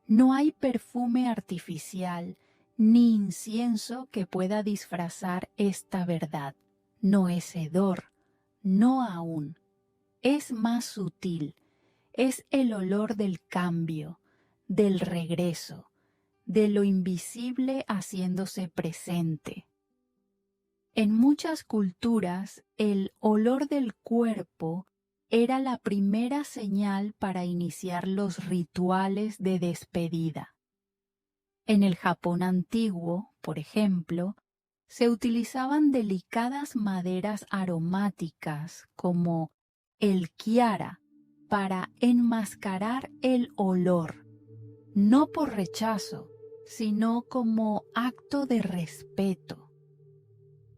No hay perfume artificial ni incienso que pueda disfrazar esta verdad. No es hedor, no aún. Es más sutil, es el olor del cambio, del regreso, de lo invisible haciéndose presente. En muchas culturas, el olor del cuerpo era la primera señal para iniciar los rituales de despedida. En el Japón antiguo, por ejemplo, se utilizaban delicadas maderas aromáticas como el kiara para enmascarar el olor, no por rechazo, sino como acto de respeto.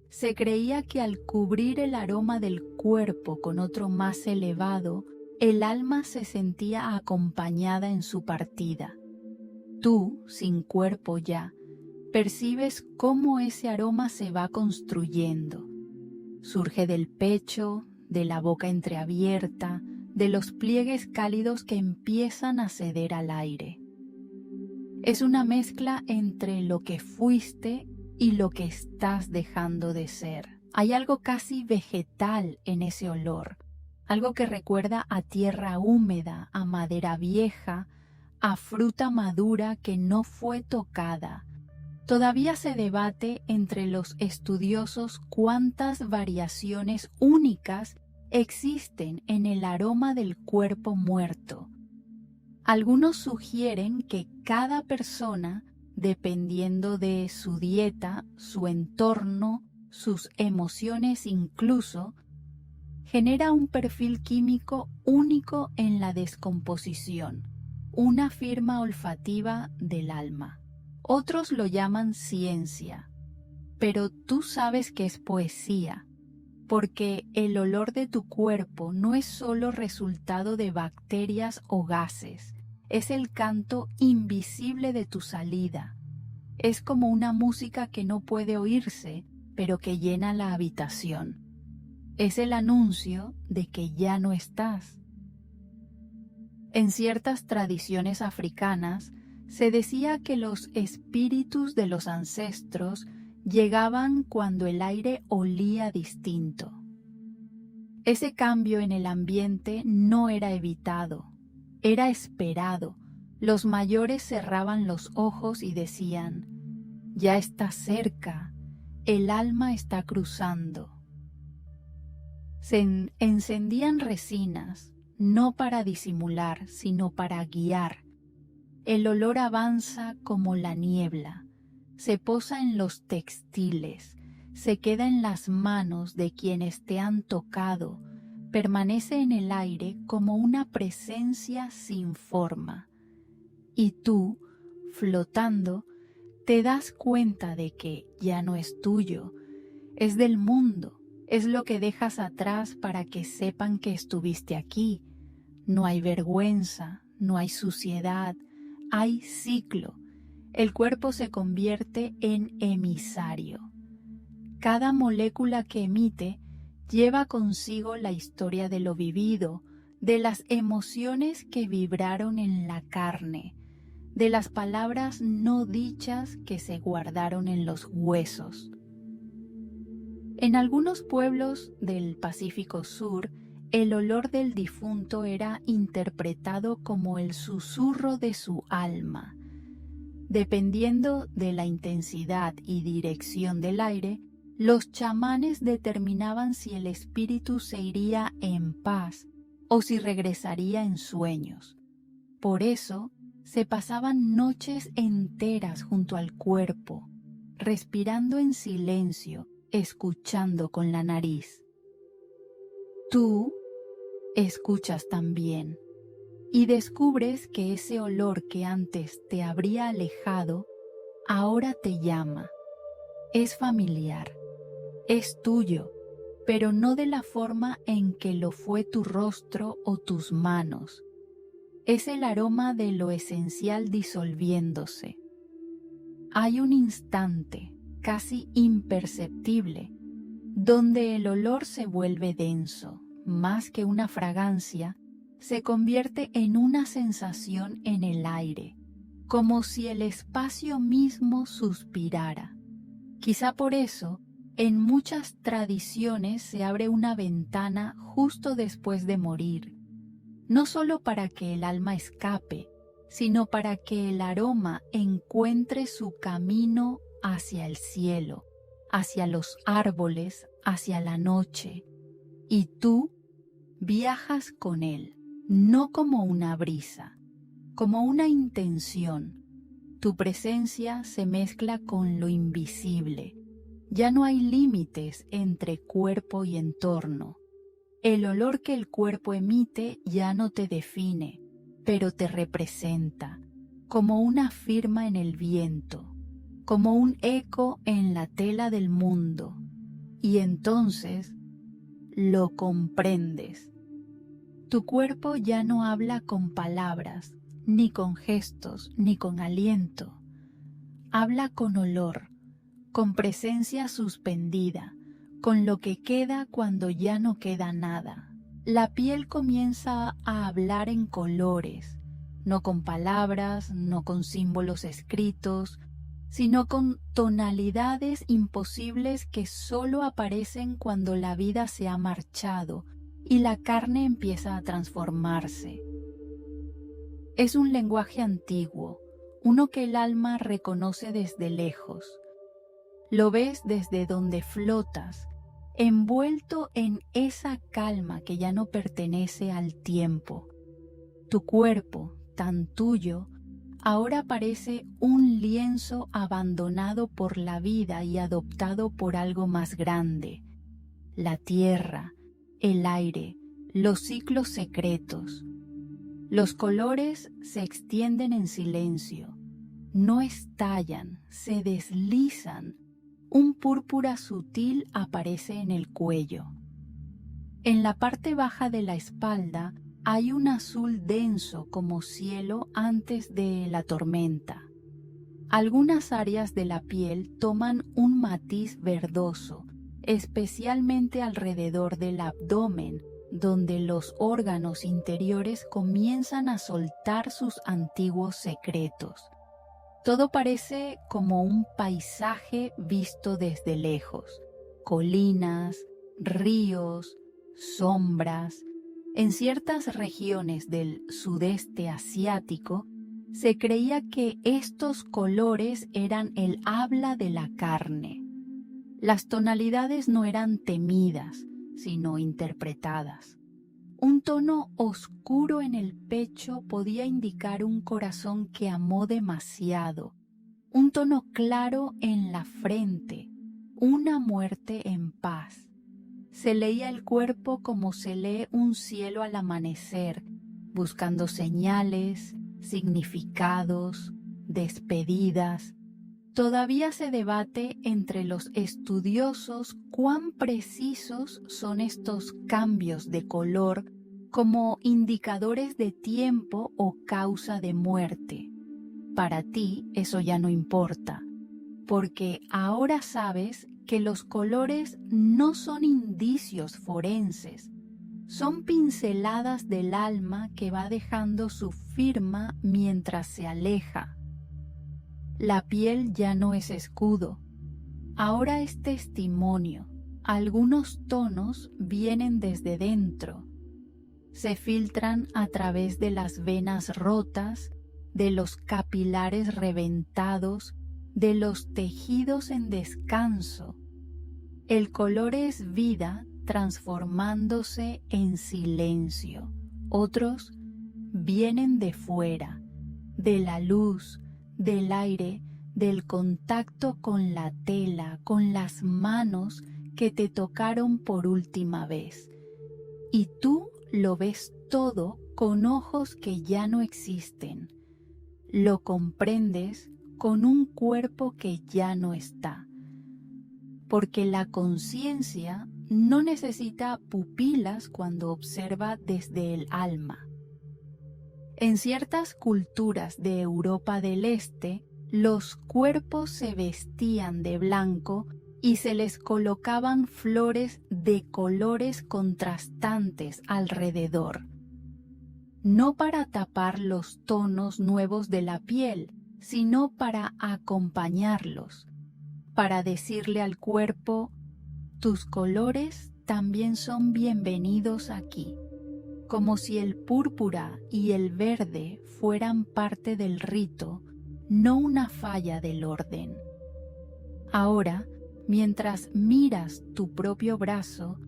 Se creía que al cubrir el aroma del cuerpo con otro más elevado, el alma se sentía acompañada en su partida. Tú, sin cuerpo ya, percibes cómo ese aroma se va construyendo. Surge del pecho, de la boca entreabierta, de los pliegues cálidos que empiezan a ceder al aire. Es una mezcla entre lo que fuiste y lo que estás dejando de ser. Hay algo casi vegetal en ese olor, algo que recuerda a tierra húmeda, a madera vieja, a fruta madura que no fue tocada. Todavía se debate entre los estudiosos cuántas variaciones únicas existen en el aroma del cuerpo muerto. Algunos sugieren que cada persona, dependiendo de su dieta, su entorno, sus emociones incluso, genera un perfil químico único en la descomposición, una firma olfativa del alma. Otros lo llaman ciencia, pero tú sabes que es poesía, porque el olor de tu cuerpo no es solo resultado de bacterias o gases, es el canto invisible de tu salida. Es como una música que no puede oírse, pero que llena la habitación. Es el anuncio de que ya no estás. En ciertas tradiciones africanas se decía que los espíritus de los ancestros llegaban cuando el aire olía distinto. Ese cambio en el ambiente no era evitado, era esperado. Los mayores cerraban los ojos y decían: ya está cerca, el alma está cruzando. Se encendían resinas, no para disimular, sino para guiar. El olor avanza como la niebla, se posa en los textiles, se queda en las manos de quienes te han tocado, permanece en el aire como una presencia sin forma. Y tú, flotando, te das cuenta de que ya no es tuyo, es del mundo, es lo que dejas atrás para que sepan que estuviste aquí. No hay vergüenza, no hay suciedad, hay ciclo. El cuerpo se convierte en emisario. Cada molécula que emite lleva consigo la historia de lo vivido, de las emociones que vibraron en la carne, de las palabras no dichas que se guardaron en los huesos. En algunos pueblos del Pacífico Sur, el olor del difunto era interpretado como el susurro de su alma. Dependiendo de la intensidad y dirección del aire, los chamanes determinaban si el espíritu se iría en paz o si regresaría en sueños. Por eso, se pasaban noches enteras junto al cuerpo, respirando en silencio, escuchando con la nariz. Tú escuchas también y descubres que ese olor que antes te habría alejado, ahora te llama. Es familiar, es tuyo, pero no de la forma en que lo fue tu rostro o tus manos. Es el aroma de lo esencial disolviéndose. Hay un instante, casi imperceptible, donde el olor se vuelve denso, más que una fragancia, se convierte en una sensación en el aire, como si el espacio mismo suspirara. Quizá por eso, en muchas tradiciones se abre una ventana justo después de morir, no solo para que el alma escape, sino para que el aroma encuentre su camino hacia el cielo, hacia los árboles, hacia la noche, y tú viajas con él, no como una brisa, como una intención. Tu presencia se mezcla con lo invisible. Ya no hay límites entre cuerpo y entorno. El olor que el cuerpo emite ya no te define, pero te representa, como una firma en el viento, como un eco en la tela del mundo. Y entonces lo comprendes. Tu cuerpo ya no habla con palabras, ni con gestos, ni con aliento. Habla con olor, con presencia suspendida, con lo que queda cuando ya no queda nada. La piel comienza a hablar en colores, no con palabras, no con símbolos escritos, sino con tonalidades imposibles que solo aparecen cuando la vida se ha marchado y la carne empieza a transformarse. Es un lenguaje antiguo, uno que el alma reconoce desde lejos. Lo ves desde donde flotas, envuelto en esa calma que ya no pertenece al tiempo. Tu cuerpo, tan tuyo, ahora parece un lienzo abandonado por la vida y adoptado por algo más grande. La tierra, el aire, los ciclos secretos. Los colores se extienden en silencio, no estallan, se deslizan. Un púrpura sutil aparece en el cuello. En la parte baja de la espalda hay un azul denso como cielo antes de la tormenta. Algunas áreas de la piel toman un matiz verdoso, especialmente alrededor del abdomen, donde los órganos interiores comienzan a soltar sus antiguos secretos. Todo parece como un paisaje visto desde lejos, colinas, ríos, sombras. En ciertas regiones del sudeste asiático se creía que estos colores eran el habla de la carne. Las tonalidades no eran temidas, sino interpretadas. Un tono oscuro en el pecho podía indicar un corazón que amó demasiado, un tono claro en la frente, una muerte en paz. Se leía el cuerpo como se lee un cielo al amanecer, buscando señales, significados, despedidas. Todavía se debate entre los estudiosos cuán precisos son estos cambios de color como indicadores de tiempo o causa de muerte. Para ti eso ya no importa, porque ahora sabes que los colores no son indicios forenses, son pinceladas del alma que va dejando su firma mientras se aleja. La piel ya no es escudo, ahora es testimonio. Algunos tonos vienen desde dentro, se filtran a través de las venas rotas, de los capilares reventados, de los tejidos en descanso. El color es vida transformándose en silencio. Otros vienen de fuera, de la luz, del aire, del contacto con la tela, con las manos que te tocaron por última vez. Y tú lo ves todo con ojos que ya no existen. Lo comprendes con un cuerpo que ya no está. Porque la conciencia no necesita pupilas cuando observa desde el alma. En ciertas culturas de Europa del Este, los cuerpos se vestían de blanco y se les colocaban flores de colores contrastantes alrededor, no para tapar los tonos nuevos de la piel, sino para acompañarlos, para decirle al cuerpo, tus colores también son bienvenidos aquí. Como si el púrpura y el verde fueran parte del rito, no una falla del orden. Ahora mientras miras tu propio brazo,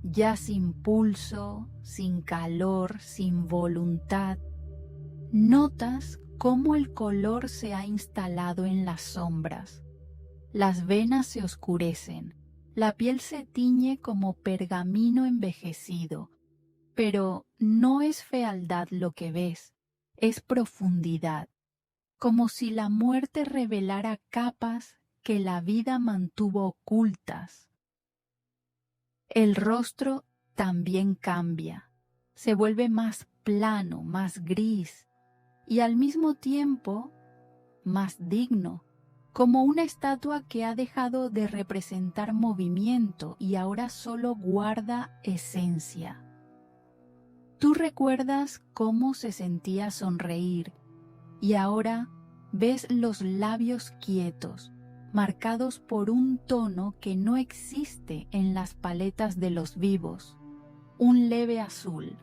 ya sin pulso, sin calor, sin voluntad, notas cómo el color se ha instalado en las sombras. Las venas se oscurecen, la piel se tiñe como pergamino envejecido, pero no es fealdad lo que ves, es profundidad, como si la muerte revelara capas que la vida mantuvo ocultas. El rostro también cambia, se vuelve más plano, más gris y al mismo tiempo más digno, como una estatua que ha dejado de representar movimiento y ahora solo guarda esencia. Tú recuerdas cómo se sentía sonreír y ahora ves los labios quietos, marcados por un tono que no existe en las paletas de los vivos, un leve azul,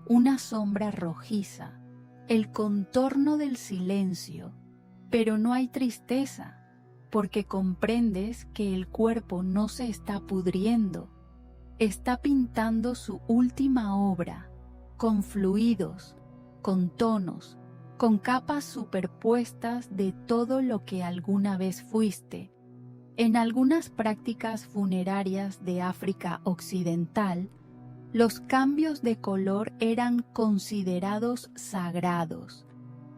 una sombra rojiza, el contorno del silencio, pero no hay tristeza, porque comprendes que el cuerpo no se está pudriendo, está pintando su última obra, con fluidos, con tonos, con capas superpuestas de todo lo que alguna vez fuiste. En algunas prácticas funerarias de África Occidental, los cambios de color eran considerados sagrados.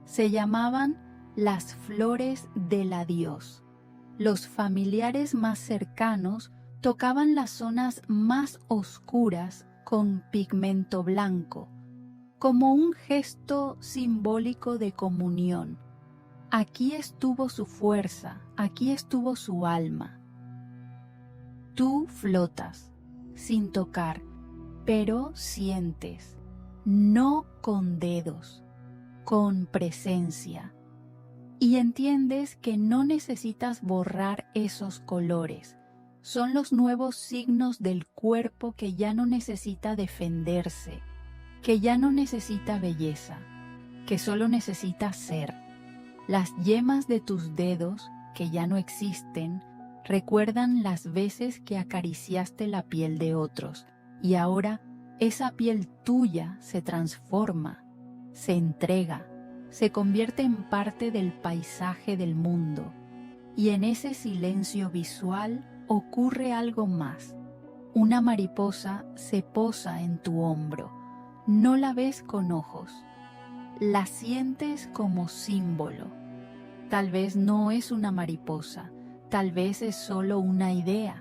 Se llamaban las flores del adiós. Los familiares más cercanos tocaban las zonas más oscuras con pigmento blanco, como un gesto simbólico de comunión. Aquí estuvo su fuerza, aquí estuvo su alma. Tú flotas, sin tocar, pero sientes, no con dedos, con presencia. Y entiendes que no necesitas borrar esos colores. Son los nuevos signos del cuerpo que ya no necesita defenderse, que ya no necesita belleza, que solo necesita ser. Las yemas de tus dedos, que ya no existen, recuerdan las veces que acariciaste la piel de otros, y ahora esa piel tuya se transforma, se entrega, se convierte en parte del paisaje del mundo, y en ese silencio visual ocurre algo más. Una mariposa se posa en tu hombro. No la ves con ojos, la sientes como símbolo. Tal vez no es una mariposa, tal vez es solo una idea,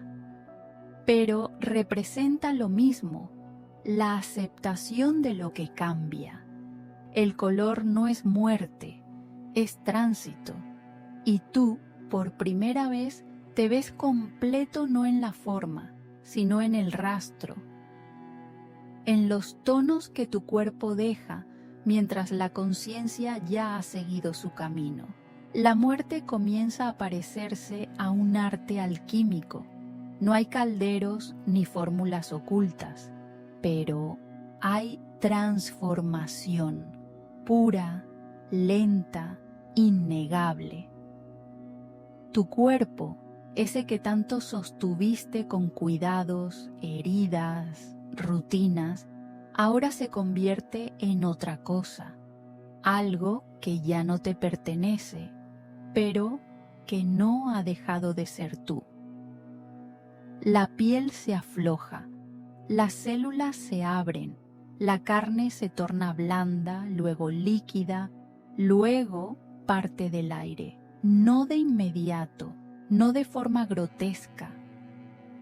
pero representa lo mismo, la aceptación de lo que cambia. El color no es muerte, es tránsito, y tú, por primera vez, te ves completo no en la forma, sino en el rastro, en los tonos que tu cuerpo deja mientras la conciencia ya ha seguido su camino. La muerte comienza a parecerse a un arte alquímico. No hay calderos ni fórmulas ocultas, pero hay transformación, pura, lenta, innegable. Tu cuerpo, ese que tanto sostuviste con cuidados, heridas, rutinas, ahora se convierte en otra cosa, algo que ya no te pertenece, pero que no ha dejado de ser tú. La piel se afloja, las células se abren, la carne se torna blanda, luego líquida, luego parte del aire, no de inmediato, no de forma grotesca.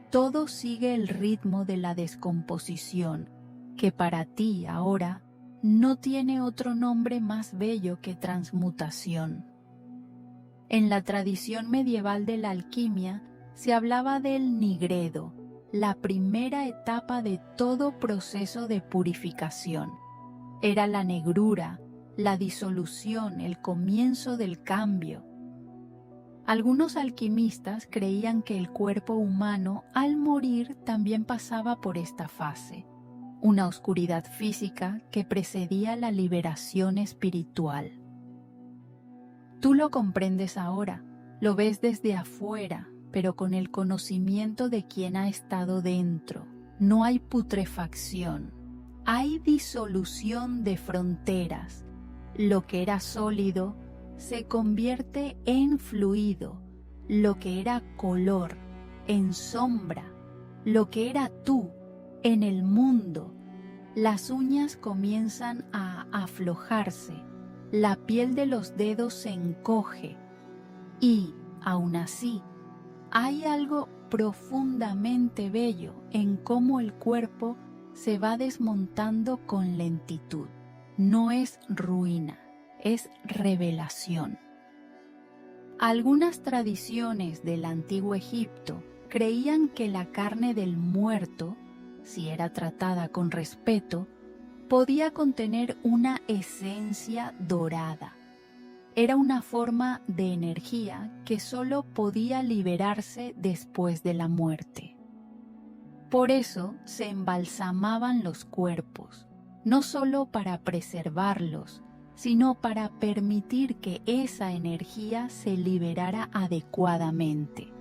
Todo sigue el ritmo de la descomposición, que para ti ahora no tiene otro nombre más bello que transmutación. En la tradición medieval de la alquimia se hablaba del nigredo, la primera etapa de todo proceso de purificación. Era la negrura, la disolución, el comienzo del cambio. Algunos alquimistas creían que el cuerpo humano al morir también pasaba por esta fase, una oscuridad física que precedía la liberación espiritual. Tú lo comprendes ahora, lo ves desde afuera, pero con el conocimiento de quien ha estado dentro. No hay putrefacción, hay disolución de fronteras. Lo que era sólido se convierte en fluido, lo que era color, en sombra, lo que era tú, en el mundo. Las uñas comienzan a aflojarse, la piel de los dedos se encoge y, aún así, hay algo profundamente bello en cómo el cuerpo se va desmontando con lentitud. No es ruina, es revelación. Algunas tradiciones del antiguo Egipto creían que la carne del muerto, si era tratada con respeto, podía contener una esencia dorada. Era una forma de energía que solo podía liberarse después de la muerte. Por eso se embalsamaban los cuerpos, no solo para preservarlos, sino para permitir que esa energía se liberara adecuadamente.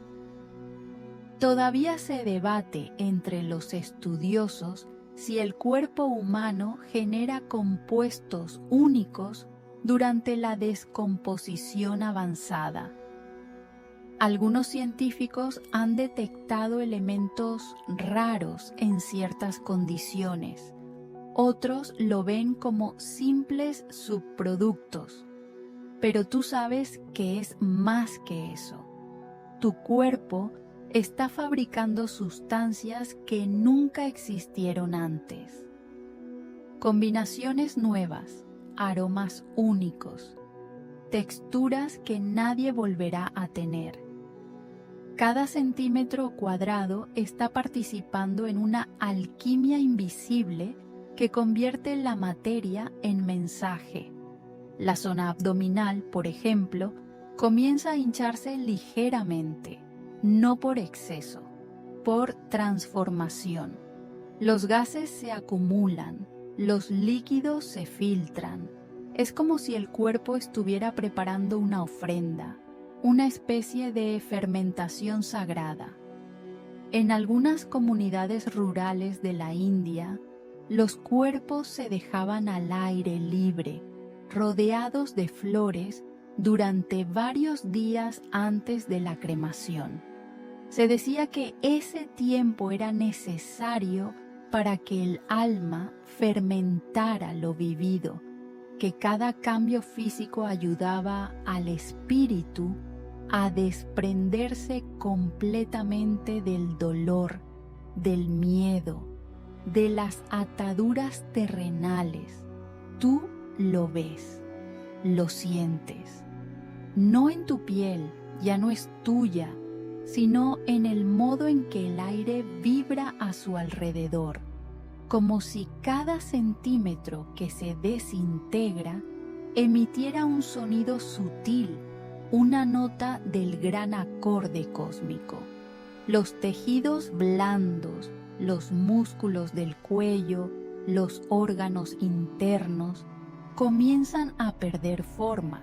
Todavía se debate entre los estudiosos si el cuerpo humano genera compuestos únicos durante la descomposición avanzada. Algunos científicos han detectado elementos raros en ciertas condiciones. Otros lo ven como simples subproductos. Pero tú sabes que es más que eso. Tu cuerpo está fabricando sustancias que nunca existieron antes. Combinaciones nuevas, aromas únicos, texturas que nadie volverá a tener. Cada centímetro cuadrado está participando en una alquimia invisible que convierte la materia en mensaje. La zona abdominal, por ejemplo, comienza a hincharse ligeramente, no por exceso, por transformación. Los gases se acumulan, los líquidos se filtran. Es como si el cuerpo estuviera preparando una ofrenda, una especie de fermentación sagrada. En algunas comunidades rurales de la India, los cuerpos se dejaban al aire libre, rodeados de flores, durante varios días antes de la cremación. Se decía que ese tiempo era necesario para que el alma fermentara lo vivido, que cada cambio físico ayudaba al espíritu a desprenderse completamente del dolor, del miedo, de las ataduras terrenales. Tú lo ves, lo sientes. No en tu piel, ya no es tuya, sino en el modo en que el aire vibra a su alrededor, como si cada centímetro que se desintegra emitiera un sonido sutil, una nota del gran acorde cósmico. Los tejidos blandos, los músculos del cuello, los órganos internos, comienzan a perder forma.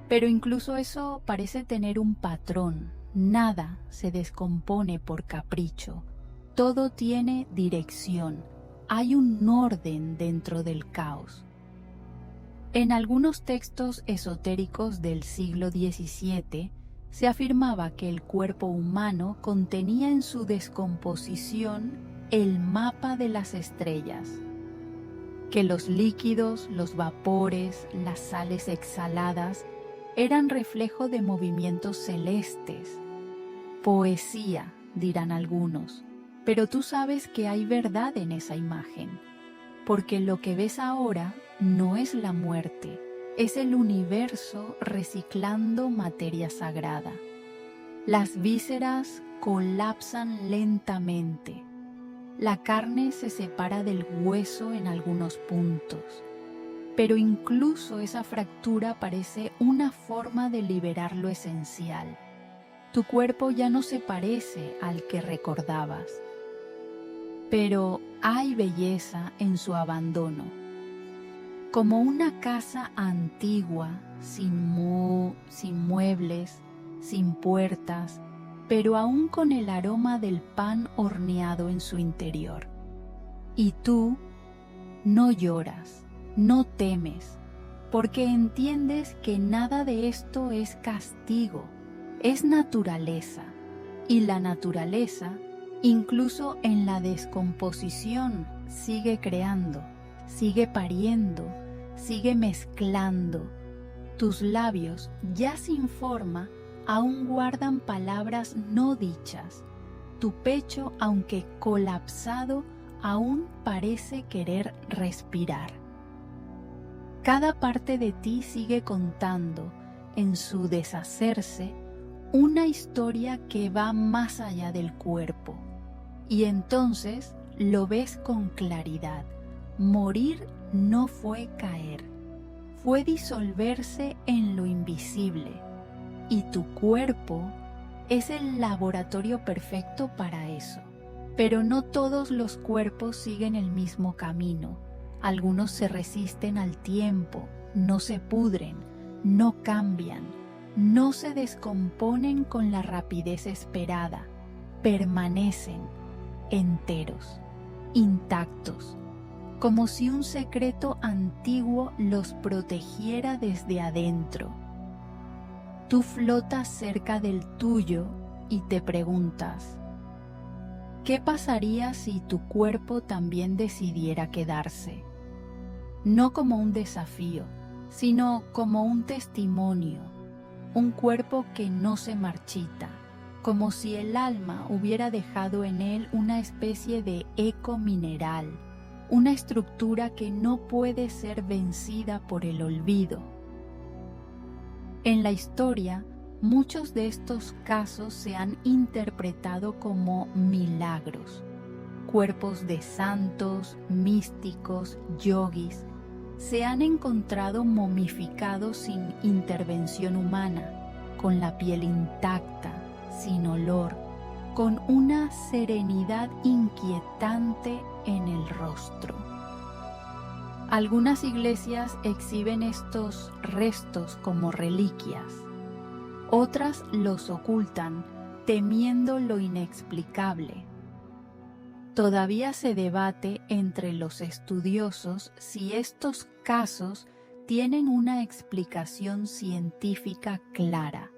Pero incluso eso parece tener un patrón. Nada se descompone por capricho. Todo tiene dirección. Hay un orden dentro del caos. En algunos textos esotéricos del siglo XVII se afirmaba que el cuerpo humano contenía en su descomposición el mapa de las estrellas, que los líquidos, los vapores, las sales exhaladas eran reflejo de movimientos celestes. Poesía, dirán algunos, pero tú sabes que hay verdad en esa imagen, porque lo que ves ahora no es la muerte, es el universo reciclando materia sagrada. Las vísceras colapsan lentamente. La carne se separa del hueso en algunos puntos, pero incluso esa fractura parece una forma de liberar lo esencial. Tu cuerpo ya no se parece al que recordabas, pero hay belleza en su abandono. Como una casa antigua, sin muebles, sin puertas, pero aún con el aroma del pan horneado en su interior. Y tú no lloras, no temes, porque entiendes que nada de esto es castigo, es naturaleza, y la naturaleza, incluso en la descomposición, sigue creando, sigue pariendo, sigue mezclando. Tus labios, ya sin forma, aún guardan palabras no dichas. Tu pecho, aunque colapsado, aún parece querer respirar. Cada parte de ti sigue contando, en su deshacerse, una historia que va más allá del cuerpo. Y entonces lo ves con claridad. Morir no fue caer, fue disolverse en lo invisible. Y tu cuerpo es el laboratorio perfecto para eso. Pero no todos los cuerpos siguen el mismo camino. Algunos se resisten al tiempo, no se pudren, no cambian, no se descomponen con la rapidez esperada, permanecen enteros, intactos, como si un secreto antiguo los protegiera desde adentro. Tú flotas cerca del tuyo y te preguntas, ¿qué pasaría si tu cuerpo también decidiera quedarse? No como un desafío, sino como un testimonio, un cuerpo que no se marchita, como si el alma hubiera dejado en él una especie de eco mineral, una estructura que no puede ser vencida por el olvido. En la historia, muchos de estos casos se han interpretado como milagros, cuerpos de santos, místicos, yogis, se han encontrado momificados sin intervención humana, con la piel intacta, sin olor, con una serenidad inquietante en el rostro. Algunas iglesias exhiben estos restos como reliquias, otras los ocultan, temiendo lo inexplicable. Todavía se debate entre los estudiosos si estos casos tienen una explicación científica clara.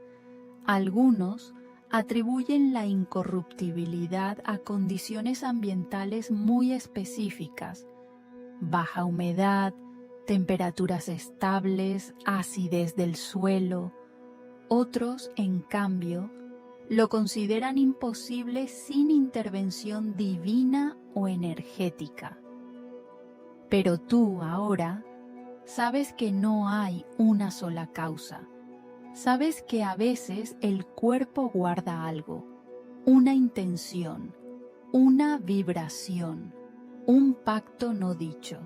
Algunos atribuyen la incorruptibilidad a condiciones ambientales muy específicas: baja humedad, temperaturas estables, acidez del suelo. Otros, en cambio, lo consideran imposible sin intervención divina o energética. Pero tú ahora sabes que no hay una sola causa. Sabes que a veces el cuerpo guarda algo, una intención, una vibración, un pacto no dicho.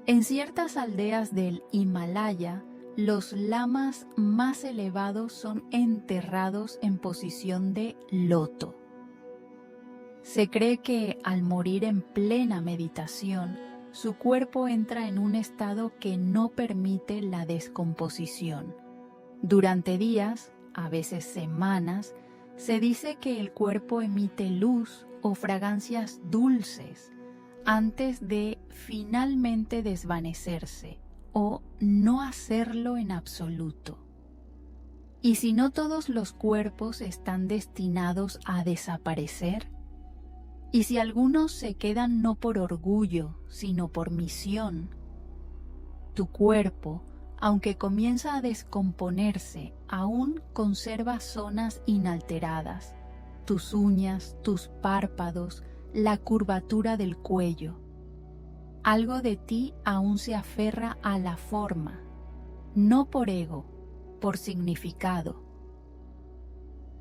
En ciertas aldeas del Himalaya, los lamas más elevados son enterrados en posición de loto. Se cree que al morir en plena meditación, su cuerpo entra en un estado que no permite la descomposición. Durante días, a veces semanas, se dice que el cuerpo emite luz o fragancias dulces antes de finalmente desvanecerse o no hacerlo en absoluto. ¿Y si no todos los cuerpos están destinados a desaparecer? ¿Y si algunos se quedan no por orgullo, sino por misión? Tu cuerpo, aunque comienza a descomponerse, aún conserva zonas inalteradas: tus uñas, tus párpados, la curvatura del cuello. Algo de ti aún se aferra a la forma, no por ego, por significado.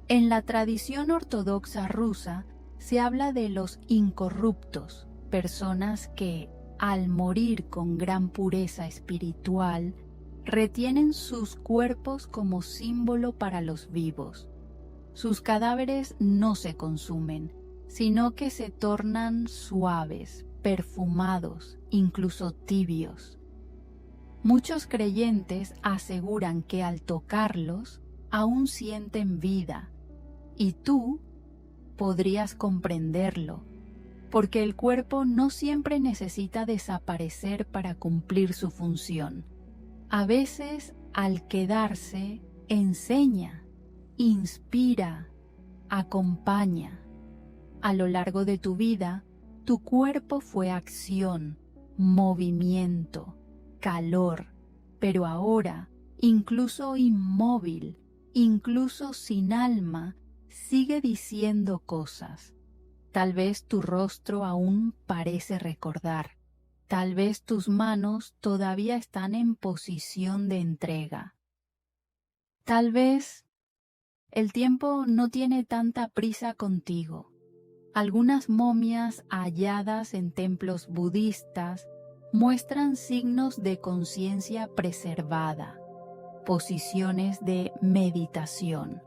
En la tradición ortodoxa rusa se habla de los incorruptos, personas que, al morir con gran pureza espiritual, retienen sus cuerpos como símbolo para los vivos. Sus cadáveres no se consumen, sino que se tornan suaves, perfumados, incluso tibios. Muchos creyentes aseguran que al tocarlos aún sienten vida, y tú podrías comprenderlo, porque el cuerpo no siempre necesita desaparecer para cumplir su función. A veces, al quedarse, enseña, inspira, acompaña. A lo largo de tu vida, tu cuerpo fue acción, movimiento, calor, pero ahora, incluso inmóvil, incluso sin alma, sigue diciendo cosas. Tal vez tu rostro aún parece recordar. Tal vez tus manos todavía están en posición de entrega. Tal vez el tiempo no tiene tanta prisa contigo. Algunas momias halladas en templos budistas muestran signos de conciencia preservada, posiciones de meditación,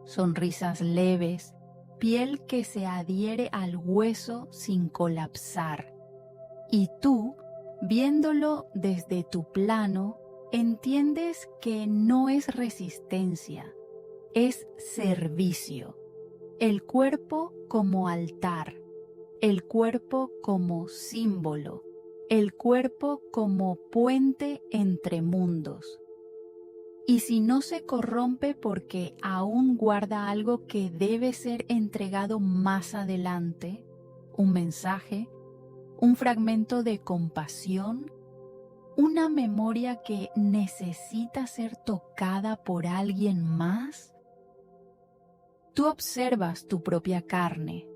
sonrisas leves, piel que se adhiere al hueso sin colapsar. Y tú, viéndolo desde tu plano, entiendes que no es resistencia, es servicio. El cuerpo como altar, el cuerpo como símbolo, el cuerpo como puente entre mundos. Y si no se corrompe porque aún guarda algo que debe ser entregado más adelante, un mensaje, un fragmento de compasión, una memoria que necesita ser tocada por alguien más. Tú observas tu propia carne,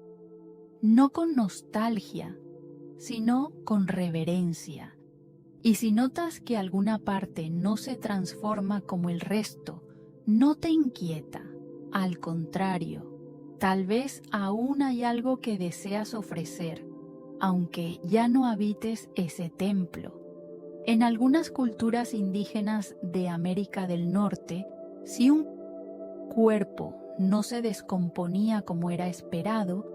no con nostalgia, sino con reverencia. Y si notas que alguna parte no se transforma como el resto, no te inquieta. Al contrario, tal vez aún hay algo que deseas ofrecer, aunque ya no habites ese templo. En algunas culturas indígenas de América del Norte, si un cuerpo no se descomponía como era esperado,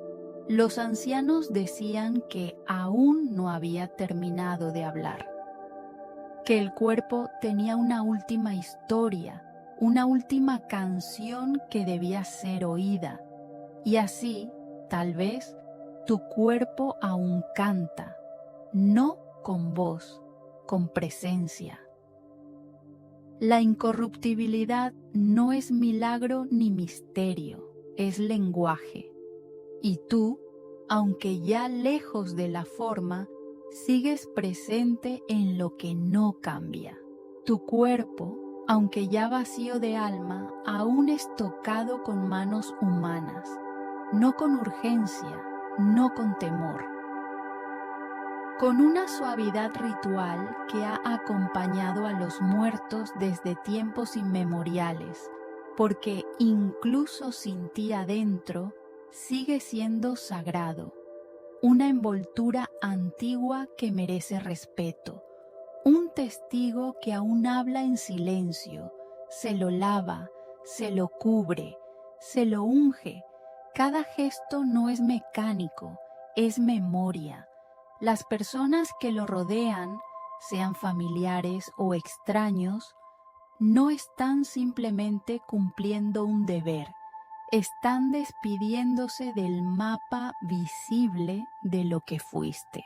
los ancianos decían que aún no había terminado de hablar, que el cuerpo tenía una última historia, una última canción que debía ser oída, y así, tal vez, tu cuerpo aún canta, no con voz, con presencia. La incorruptibilidad no es milagro ni misterio, es lenguaje. Y tú, aunque ya lejos de la forma, sigues presente en lo que no cambia. Tu cuerpo, aunque ya vacío de alma, aún es tocado con manos humanas, no con urgencia, no con temor. Con una suavidad ritual que ha acompañado a los muertos desde tiempos inmemoriales, porque incluso sin ti adentro, sigue siendo sagrado, una envoltura antigua que merece respeto, un testigo que aún habla en silencio, se lo lava, se lo cubre, se lo unge. Cada gesto no es mecánico, es memoria. Las personas que lo rodean, sean familiares o extraños, no están simplemente cumpliendo un deber, están despidiéndose del mapa visible de lo que fuiste.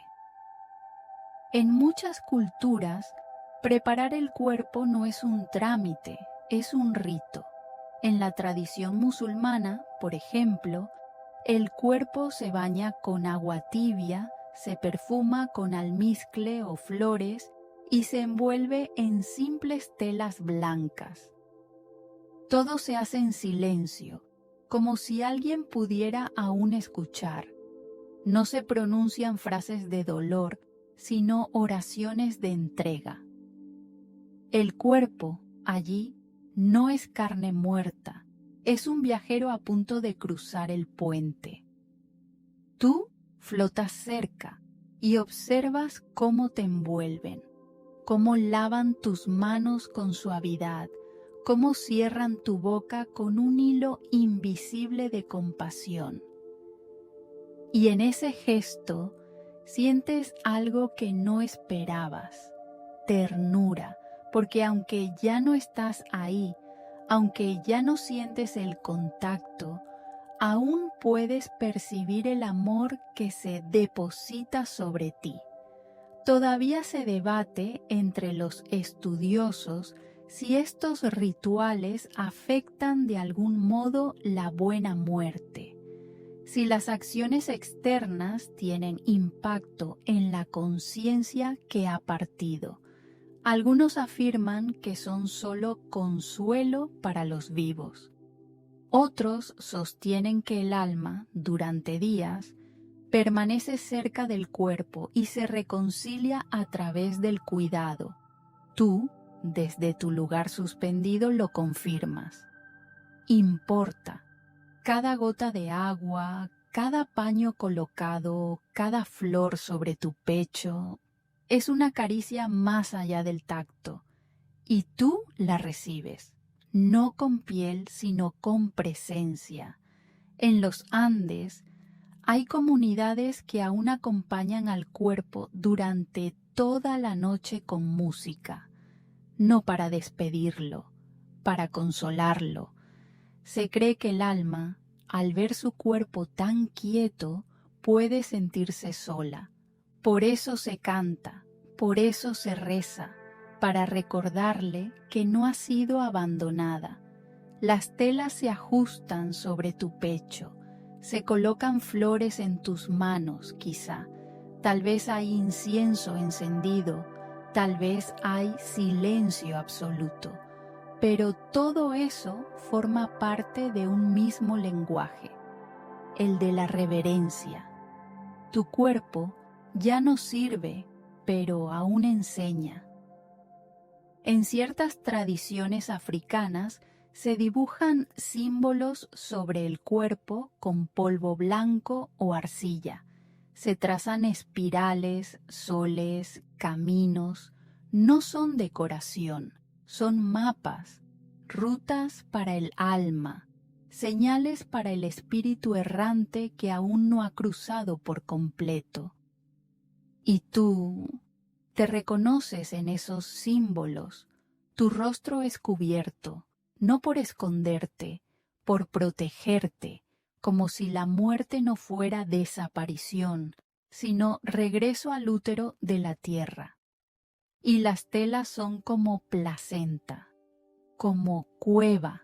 En muchas culturas, preparar el cuerpo no es un trámite, es un rito. En la tradición musulmana, por ejemplo, el cuerpo se baña con agua tibia, se perfuma con almizcle o flores y se envuelve en simples telas blancas. Todo se hace en silencio, como si alguien pudiera aún escuchar. No se pronuncian frases de dolor, sino oraciones de entrega. El cuerpo, allí, no es carne muerta, es un viajero a punto de cruzar el puente. Tú flotas cerca y observas cómo te envuelven, cómo lavan tus manos con suavidad, cómo cierran tu boca con un hilo invisible de compasión. Y en ese gesto sientes algo que no esperabas, ternura, porque aunque ya no estás ahí, aunque ya no sientes el contacto, aún puedes percibir el amor que se deposita sobre ti. Todavía se debate entre los estudiosos si estos rituales afectan de algún modo la buena muerte, si las acciones externas tienen impacto en la conciencia que ha partido. Algunos afirman que son solo consuelo para los vivos. Otros sostienen que el alma, durante días, permanece cerca del cuerpo y se reconcilia a través del cuidado. Tú, desde tu lugar suspendido, lo confirmas. Importa. Cada gota de agua, cada paño colocado, cada flor sobre tu pecho, es una caricia más allá del tacto, y tú la recibes, no con piel, sino con presencia. En los Andes hay comunidades que aún acompañan al cuerpo durante toda la noche con música, no para despedirlo, para consolarlo. Se cree que el alma, al ver su cuerpo tan quieto, puede sentirse sola. Por eso se canta, por eso se reza, para recordarle que no ha sido abandonada. Las telas se ajustan sobre tu pecho, se colocan flores en tus manos, quizá. Tal vez hay incienso encendido, tal vez hay silencio absoluto. Pero todo eso forma parte de un mismo lenguaje, el de la reverencia. Tu cuerpo ya no sirve, pero aún enseña. En ciertas tradiciones africanas se dibujan símbolos sobre el cuerpo con polvo blanco o arcilla. Se trazan espirales, soles, caminos. No son decoración, son mapas, rutas para el alma, señales para el espíritu errante que aún no ha cruzado por completo. Y tú te reconoces en esos símbolos. Tu rostro es cubierto, no por esconderte, por protegerte, como si la muerte no fuera desaparición, sino regreso al útero de la tierra. Y las telas son como placenta, como cueva,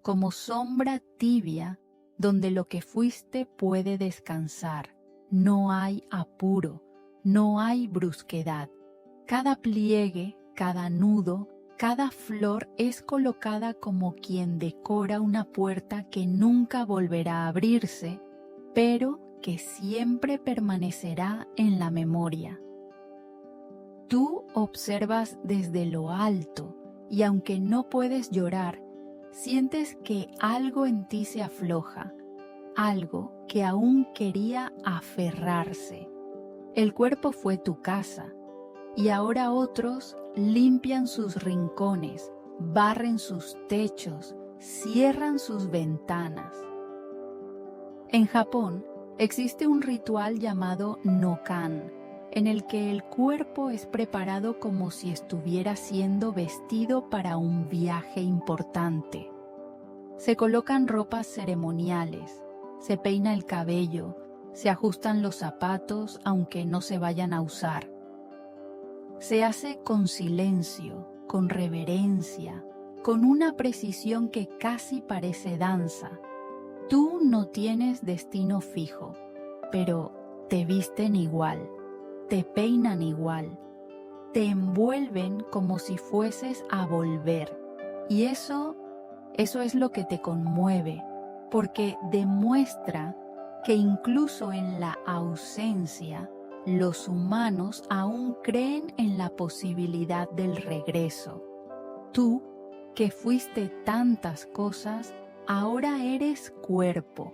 como sombra tibia donde lo que fuiste puede descansar. No hay apuro, no hay brusquedad. Cada pliegue, cada nudo, cada flor es colocada como quien decora una puerta que nunca volverá a abrirse, pero que siempre permanecerá en la memoria. Tú observas desde lo alto y aunque no puedes llorar, sientes que algo en ti se afloja, algo que aún quería aferrarse. El cuerpo fue tu casa y ahora otros limpian sus rincones, barren sus techos, cierran sus ventanas. En Japón existe un ritual llamado no-kan, en el que el cuerpo es preparado como si estuviera siendo vestido para un viaje importante. Se colocan ropas ceremoniales, se peina el cabello, se ajustan los zapatos aunque no se vayan a usar. Se hace con silencio, con reverencia, con una precisión que casi parece danza. Tú no tienes destino fijo, pero te visten igual, te peinan igual, te envuelven como si fueses a volver. Y eso es lo que te conmueve, porque demuestra que incluso en la ausencia, los humanos aún creen en la posibilidad del regreso. Tú, que fuiste tantas cosas, ahora eres cuerpo,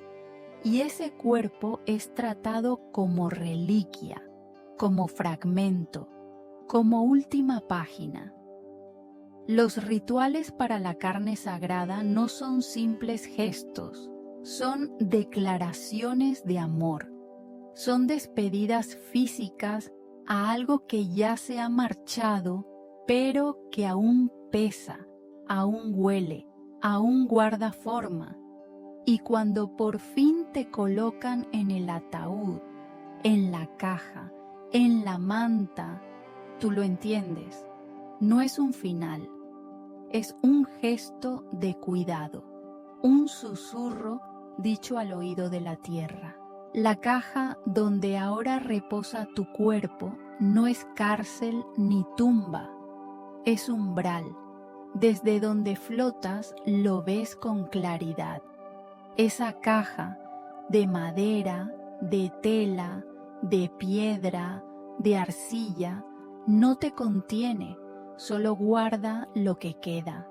y ese cuerpo es tratado como reliquia, como fragmento, como última página. Los rituales para la carne sagrada no son simples gestos, son declaraciones de amor, son despedidas físicas a algo que ya se ha marchado, pero que aún pesa, aún huele, aún guarda forma. Y cuando por fin te colocan en el ataúd, en la caja, en la manta, tú lo entiendes. No es un final, es un gesto de cuidado, un susurro dicho al oído de la tierra. La caja donde ahora reposa tu cuerpo no es cárcel ni tumba, es umbral. Desde donde flotas lo ves con claridad. Esa caja de madera, de tela, de piedra, de arcilla, no te contiene, solo guarda lo que queda,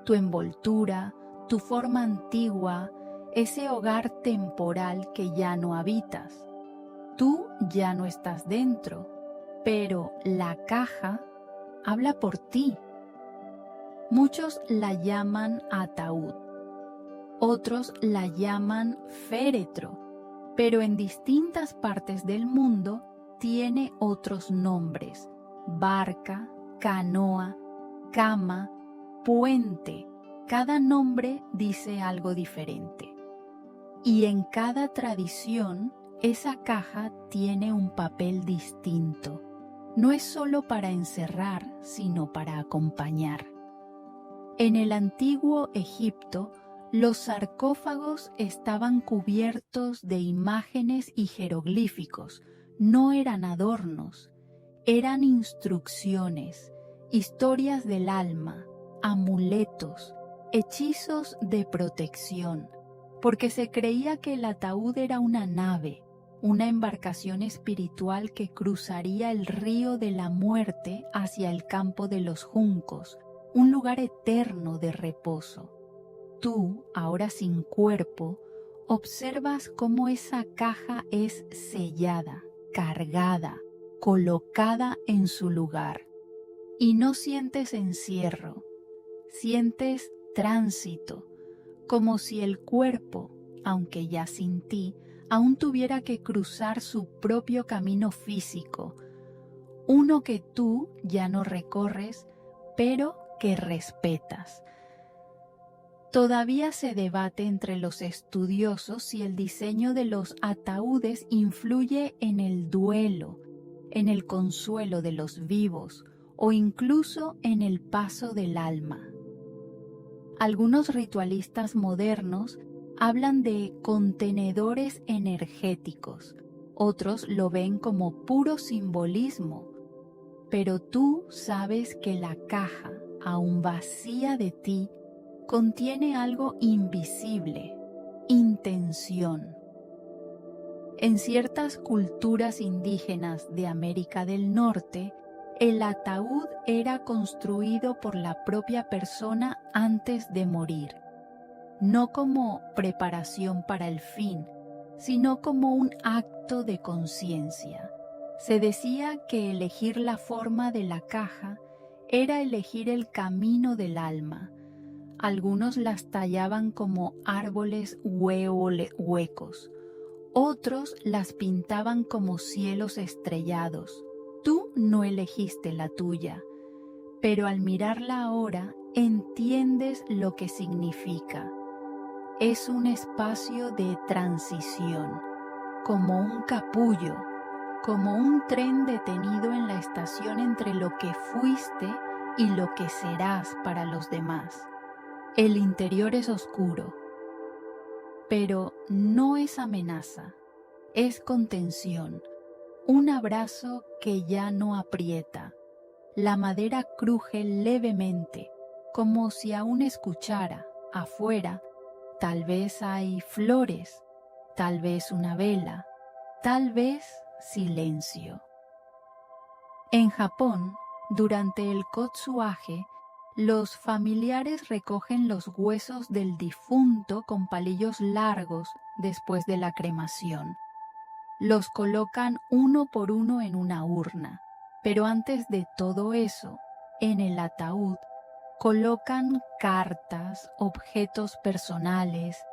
tu envoltura, tu forma antigua, ese hogar temporal que ya no habitas. Tú ya no estás dentro, pero la caja habla por ti. Muchos la llaman ataúd, otros la llaman féretro, pero en distintas partes del mundo tiene otros nombres: barca, canoa, cama, puente. Cada nombre dice algo diferente. Y en cada tradición, esa caja tiene un papel distinto. No es solo para encerrar, sino para acompañar. En el antiguo Egipto, los sarcófagos estaban cubiertos de imágenes y jeroglíficos. No eran adornos, eran instrucciones, historias del alma, amuletos, hechizos de protección, porque se creía que el ataúd era una nave, una embarcación espiritual que cruzaría el río de la muerte hacia el campo de los juncos, un lugar eterno de reposo. Tú, ahora sin cuerpo, observas cómo esa caja es sellada, cargada, colocada en su lugar. Y no sientes encierro, sientes tránsito, como si el cuerpo, aunque ya sin ti, aún tuviera que cruzar su propio camino físico, uno que tú ya no recorres, pero que respetas. Todavía se debate entre los estudiosos si el diseño de los ataúdes influye en el duelo, en el consuelo de los vivos o incluso en el paso del alma. Algunos ritualistas modernos hablan de contenedores energéticos, otros lo ven como puro simbolismo, pero tú sabes que la caja, aún vacía de ti, contiene algo invisible: intención. En ciertas culturas indígenas de América del Norte, el ataúd era construido por la propia persona antes de morir, no como preparación para el fin, sino como un acto de conciencia. Se decía que elegir la forma de la caja era elegir el camino del alma. Algunos las tallaban como árboles huecos, otros las pintaban como cielos estrellados. Tú no elegiste la tuya, pero al mirarla ahora entiendes lo que significa. Es un espacio de transición, como un capullo, como un tren detenido en la estación entre lo que fuiste y lo que serás para los demás. El interior es oscuro, pero no es amenaza, es contención, un abrazo que ya no aprieta. La madera cruje levemente, como si aún escuchara. Afuera, tal vez hay flores, tal vez una vela, tal vez silencio. En Japón, durante el Kotsuage, los familiares recogen los huesos del difunto con palillos largos después de la cremación. Los colocan uno por uno en una urna, pero antes de todo eso, en el ataúd, colocan cartas, objetos personales,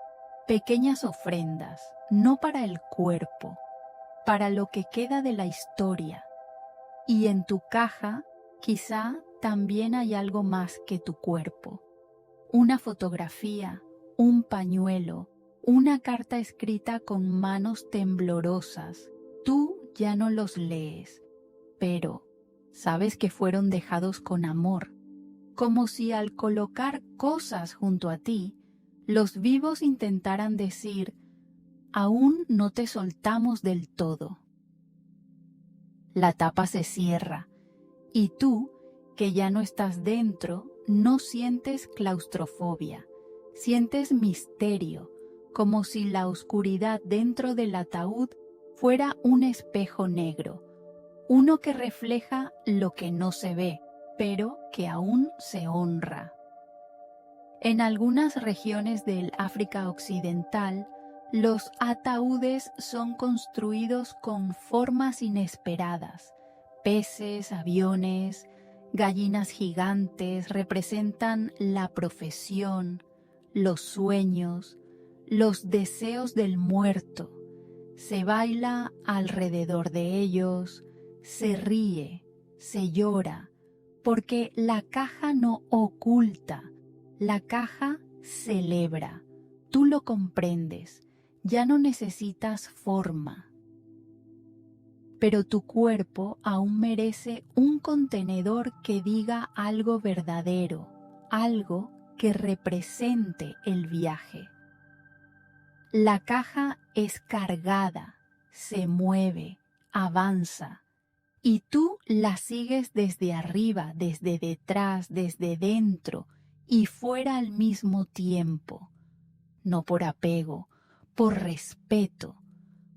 pequeñas ofrendas, no para el cuerpo, para lo que queda de la historia. Y en tu caja, quizá también hay algo más que tu cuerpo. Una fotografía, un pañuelo, una carta escrita con manos temblorosas. Tú ya no los lees, pero sabes que fueron dejados con amor, como si al colocar cosas junto a ti, los vivos intentaran decir: aún no te soltamos del todo. La tapa se cierra y tú, que ya no estás dentro, no sientes claustrofobia, sientes misterio, como si la oscuridad dentro del ataúd fuera un espejo negro, uno que refleja lo que no se ve, pero que aún se honra. En algunas regiones del África Occidental, los ataúdes son construidos con formas inesperadas. Peces, aviones, gallinas gigantes representan la profesión, los sueños, los deseos del muerto. Se baila alrededor de ellos, se ríe, se llora, porque la caja no oculta, la caja celebra. Tú lo comprendes, ya no necesitas forma. Pero tu cuerpo aún merece un contenedor que diga algo verdadero, algo que represente el viaje. La caja es cargada, se mueve, avanza, y tú la sigues desde arriba, desde detrás, desde dentro y fuera al mismo tiempo, no por apego, por respeto,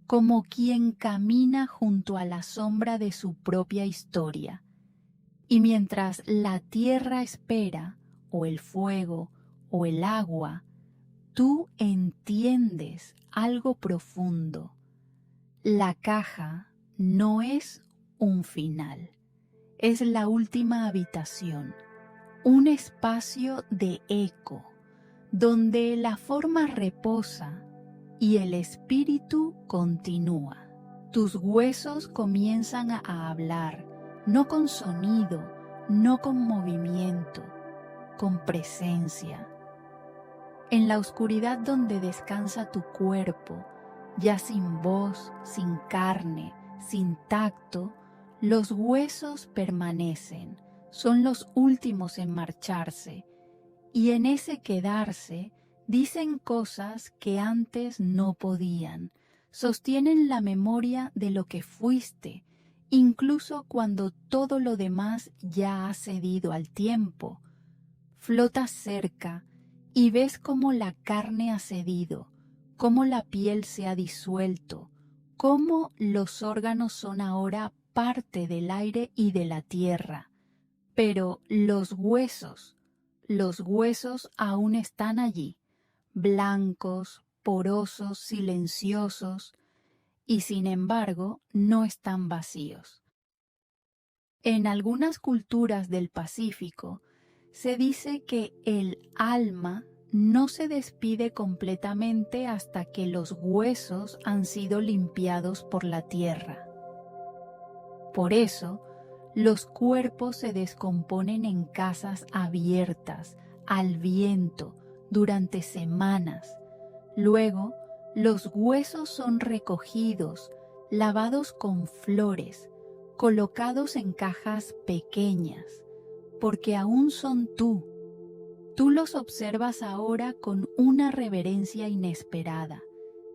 como quien camina junto a la sombra de su propia historia. Y mientras la tierra espera, o el fuego, o el agua, tú entiendes algo profundo. La caja no es un final, es la última habitación, un espacio de eco, donde la forma reposa y el espíritu continúa. Tus huesos comienzan a hablar, no con sonido, no con movimiento, con presencia. En la oscuridad donde descansa tu cuerpo, ya sin voz, sin carne, sin tacto, los huesos permanecen, son los últimos en marcharse, y en ese quedarse dicen cosas que antes no podían, sostienen la memoria de lo que fuiste, incluso cuando todo lo demás ya ha cedido al tiempo. Flotas cerca y ves cómo la carne ha cedido, cómo la piel se ha disuelto, cómo los órganos son ahora parte del aire y de la tierra. Pero los huesos aún están allí, blancos, porosos, silenciosos, y sin embargo no están vacíos. En algunas culturas del Pacífico se dice que el alma no se despide completamente hasta que los huesos han sido limpiados por la tierra. Por eso, los cuerpos se descomponen en casas abiertas, al viento, durante semanas. Luego, los huesos son recogidos, lavados con flores, colocados en cajas pequeñas, porque aún son tú. Tú los observas ahora con una reverencia inesperada.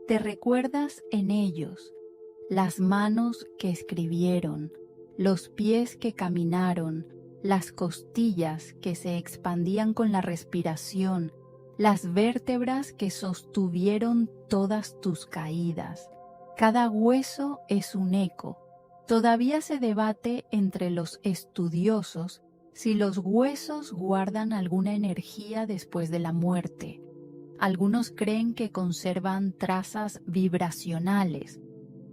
Te recuerdas en ellos las manos que escribieron, los pies que caminaron, las costillas que se expandían con la respiración, las vértebras que sostuvieron todas tus caídas. Cada hueso es un eco. Todavía se debate entre los estudiosos si los huesos guardan alguna energía después de la muerte. Algunos creen que conservan trazas vibracionales,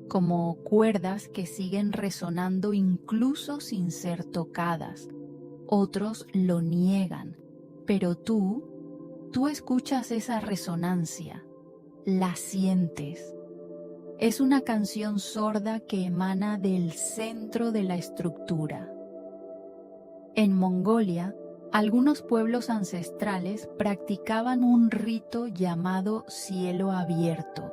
como cuerdas que siguen resonando incluso sin ser tocadas. Otros lo niegan, pero tú escuchas esa resonancia, la sientes. Es una canción sorda que emana del centro de la estructura. En Mongolia, Algunos pueblos ancestrales practicaban un rito llamado cielo abierto.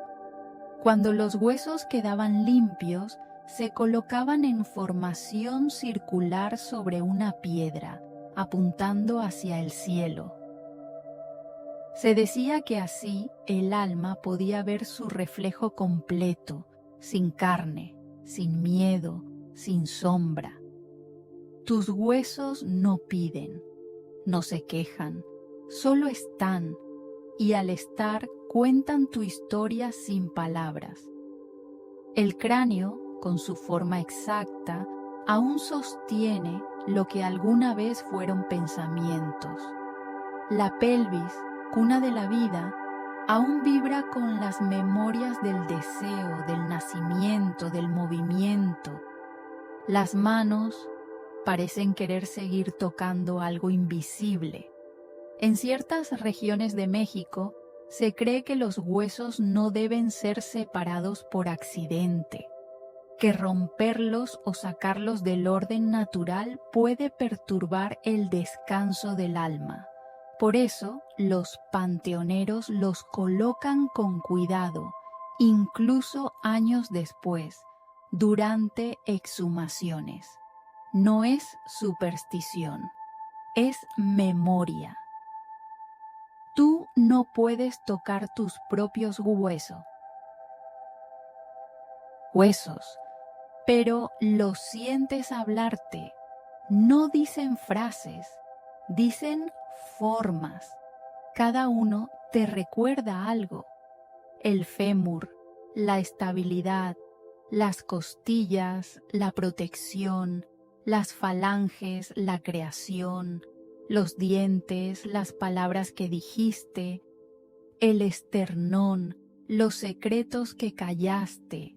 Cuando los huesos quedaban limpios, se colocaban en formación circular sobre una piedra, apuntando hacia el cielo. Se decía que así el alma podía ver su reflejo completo, sin carne, sin miedo, sin sombra. Tus huesos no piden, no se quejan, solo están, y al estar cuentan tu historia sin palabras. El cráneo, con su forma exacta, aún sostiene lo que alguna vez fueron pensamientos. La pelvis, cuna de la vida, aún vibra con las memorias del deseo, del nacimiento, del movimiento. Las manos parecen querer seguir tocando algo invisible. En ciertas regiones de México se cree que los huesos no deben ser separados por accidente, que romperlos o sacarlos del orden natural puede perturbar el descanso del alma. Por eso, los panteoneros los colocan con cuidado, incluso años después, durante exhumaciones. No es superstición, es memoria. Tú no puedes tocar tus propios huesos, pero los sientes hablarte. No dicen frases, dicen formas. Cada uno te recuerda algo. El fémur, la estabilidad, las costillas, la protección, las falanges, la creación, los dientes, las palabras que dijiste, el esternón, los secretos que callaste.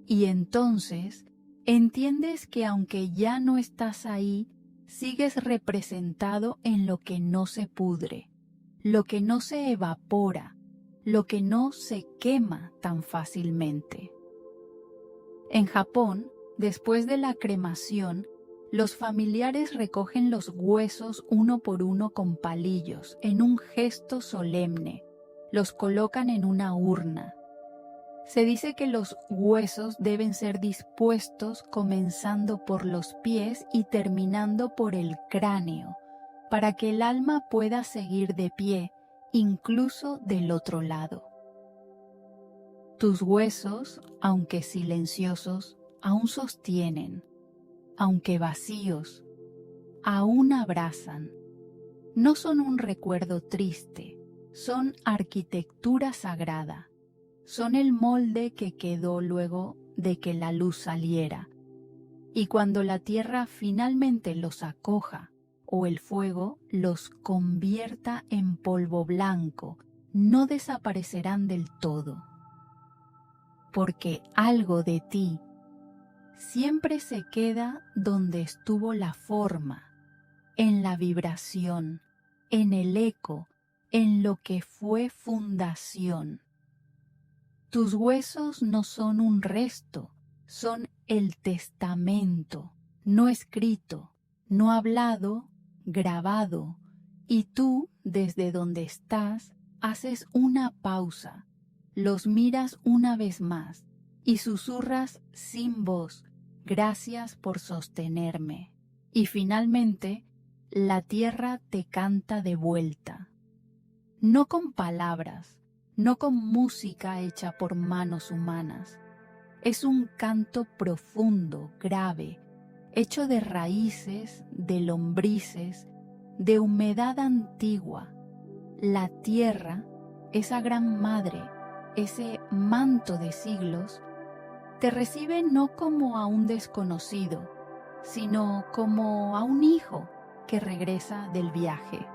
Y entonces entiendes que aunque ya no estás ahí, sigues representado en lo que no se pudre, lo que no se evapora, lo que no se quema tan fácilmente. En Japón, después de la cremación, los familiares recogen los huesos uno por uno con palillos, en un gesto solemne. Los colocan en una urna. Se dice que los huesos deben ser dispuestos comenzando por los pies y terminando por el cráneo, para que el alma pueda seguir de pie, incluso del otro lado. Tus huesos, aunque silenciosos, aún sostienen, aunque vacíos, aún abrazan. No son un recuerdo triste, son arquitectura sagrada. Son el molde que quedó luego de que la luz saliera. Y cuando la tierra finalmente los acoja o el fuego los convierta en polvo blanco, no desaparecerán del todo. Porque algo de ti siempre se queda donde estuvo la forma, en la vibración, en el eco, en lo que fue fundación. Tus huesos no son un resto, son el testamento, no escrito, no hablado, grabado, y tú, desde donde estás, haces una pausa, los miras una vez más y susurras sin voz, gracias por sostenerme. Y finalmente, la tierra te canta de vuelta, no con palabras, no con música hecha por manos humanas. Es un canto profundo, grave, hecho de raíces, de lombrices, de humedad antigua. La tierra, esa gran madre, ese manto de siglos, te recibe no como a un desconocido, sino como a un hijo que regresa del viaje.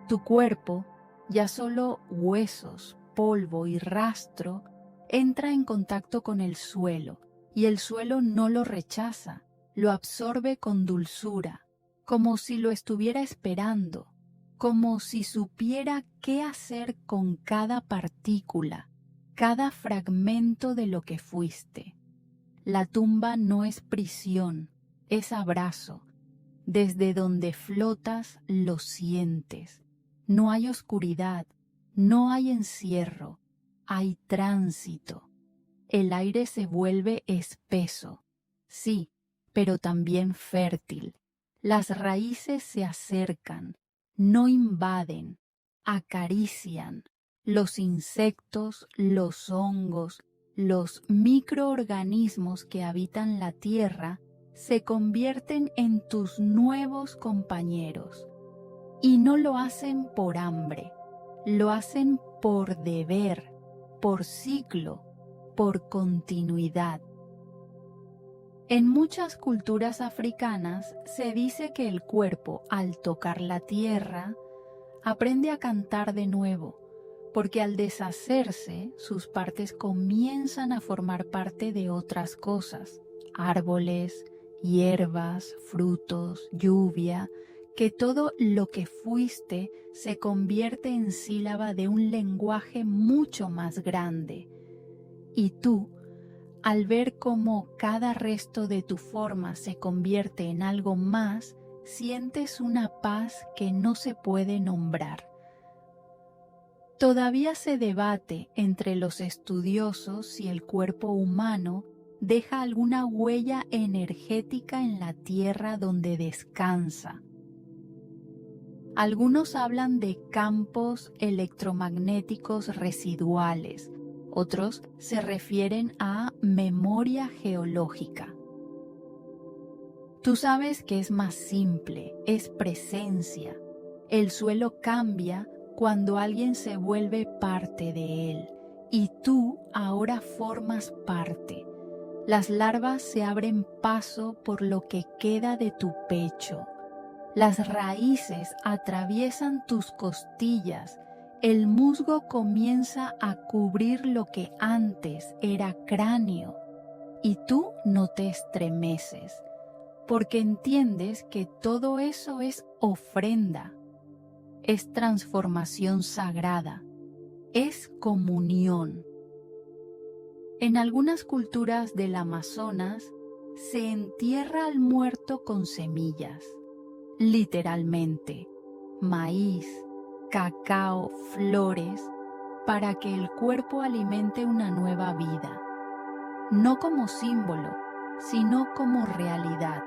Tu cuerpo, ya solo huesos, polvo y rastro, entra en contacto con el suelo, y el suelo no lo rechaza, lo absorbe con dulzura, como si lo estuviera esperando, como si supiera qué hacer con cada partícula, cada fragmento de lo que fuiste. La tumba no es prisión, es abrazo. Desde donde flotas lo sientes. No hay oscuridad, no hay encierro, hay tránsito. El aire se vuelve espeso, sí, pero también fértil. Las raíces se acercan, no invaden, acarician. Los insectos, los hongos, los microorganismos que habitan la tierra se convierten en tus nuevos compañeros. Y no lo hacen por hambre, lo hacen por deber, por ciclo, por continuidad. En muchas culturas africanas se dice que el cuerpo, al tocar la tierra, aprende a cantar de nuevo, porque al deshacerse, sus partes comienzan a formar parte de otras cosas, árboles, hierbas, frutos, lluvia, que todo lo que fuiste se convierte en sílaba de un lenguaje mucho más grande. Y tú, al ver cómo cada resto de tu forma se convierte en algo más, sientes una paz que no se puede nombrar. Todavía se debate entre los estudiosos si el cuerpo humano deja alguna huella energética en la tierra donde descansa. Algunos hablan de campos electromagnéticos residuales, otros se refieren a memoria geológica. Tú sabes que es más simple, es presencia. El suelo cambia cuando alguien se vuelve parte de él, y tú ahora formas parte. Las larvas se abren paso por lo que queda de tu pecho. Las raíces atraviesan tus costillas. El musgo comienza a cubrir lo que antes era cráneo, y tú no te estremeces, porque entiendes que todo eso es ofrenda. Es transformación sagrada, es comunión. En algunas culturas del Amazonas se entierra al muerto con semillas, literalmente, maíz, cacao, flores, para que el cuerpo alimente una nueva vida, no como símbolo, sino como realidad.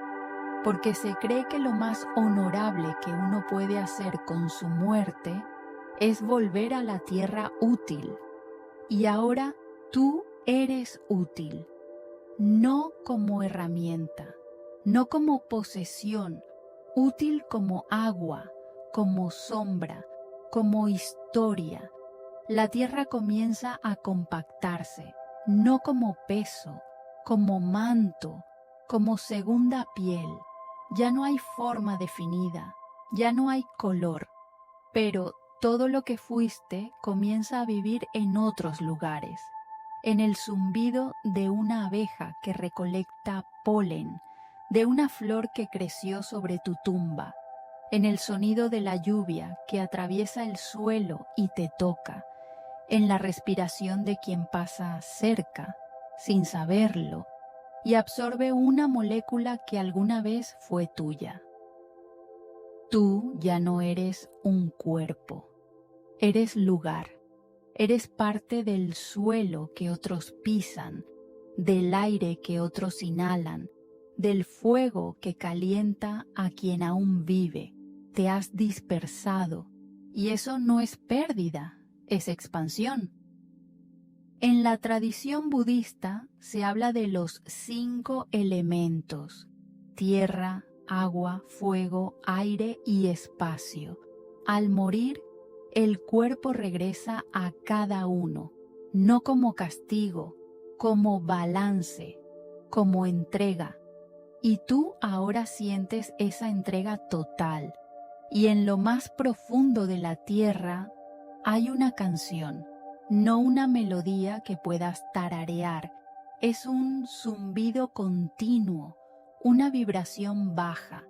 Porque se cree que lo más honorable que uno puede hacer con su muerte es volver a la tierra útil. Y ahora tú eres útil, no como herramienta, no como posesión, útil como agua, como sombra, como historia. La tierra comienza a compactarse, no como peso, como manto, como segunda piel. Ya no hay forma definida, ya no hay color, pero todo lo que fuiste comienza a vivir en otros lugares, en el zumbido de una abeja que recolecta polen, de una flor que creció sobre tu tumba, en el sonido de la lluvia que atraviesa el suelo y te toca, en la respiración de quien pasa cerca, sin saberlo, y absorbe una molécula que alguna vez fue tuya. Tú ya no eres un cuerpo, eres lugar, eres parte del suelo que otros pisan, del aire que otros inhalan, del fuego que calienta a quien aún vive. Te has dispersado, y eso no es pérdida, es expansión. En la tradición budista se habla de los 5 elementos: tierra, agua, fuego, aire y espacio. Al morir, el cuerpo regresa a cada uno, no como castigo, como balance, como entrega. Y tú ahora sientes esa entrega total. Y en lo más profundo de la tierra hay una canción. No una melodía que puedas tararear, es un zumbido continuo, una vibración baja,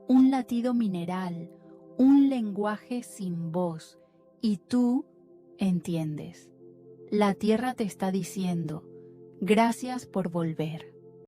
un latido mineral, un lenguaje sin voz, y tú entiendes. La tierra te está diciendo, gracias por volver.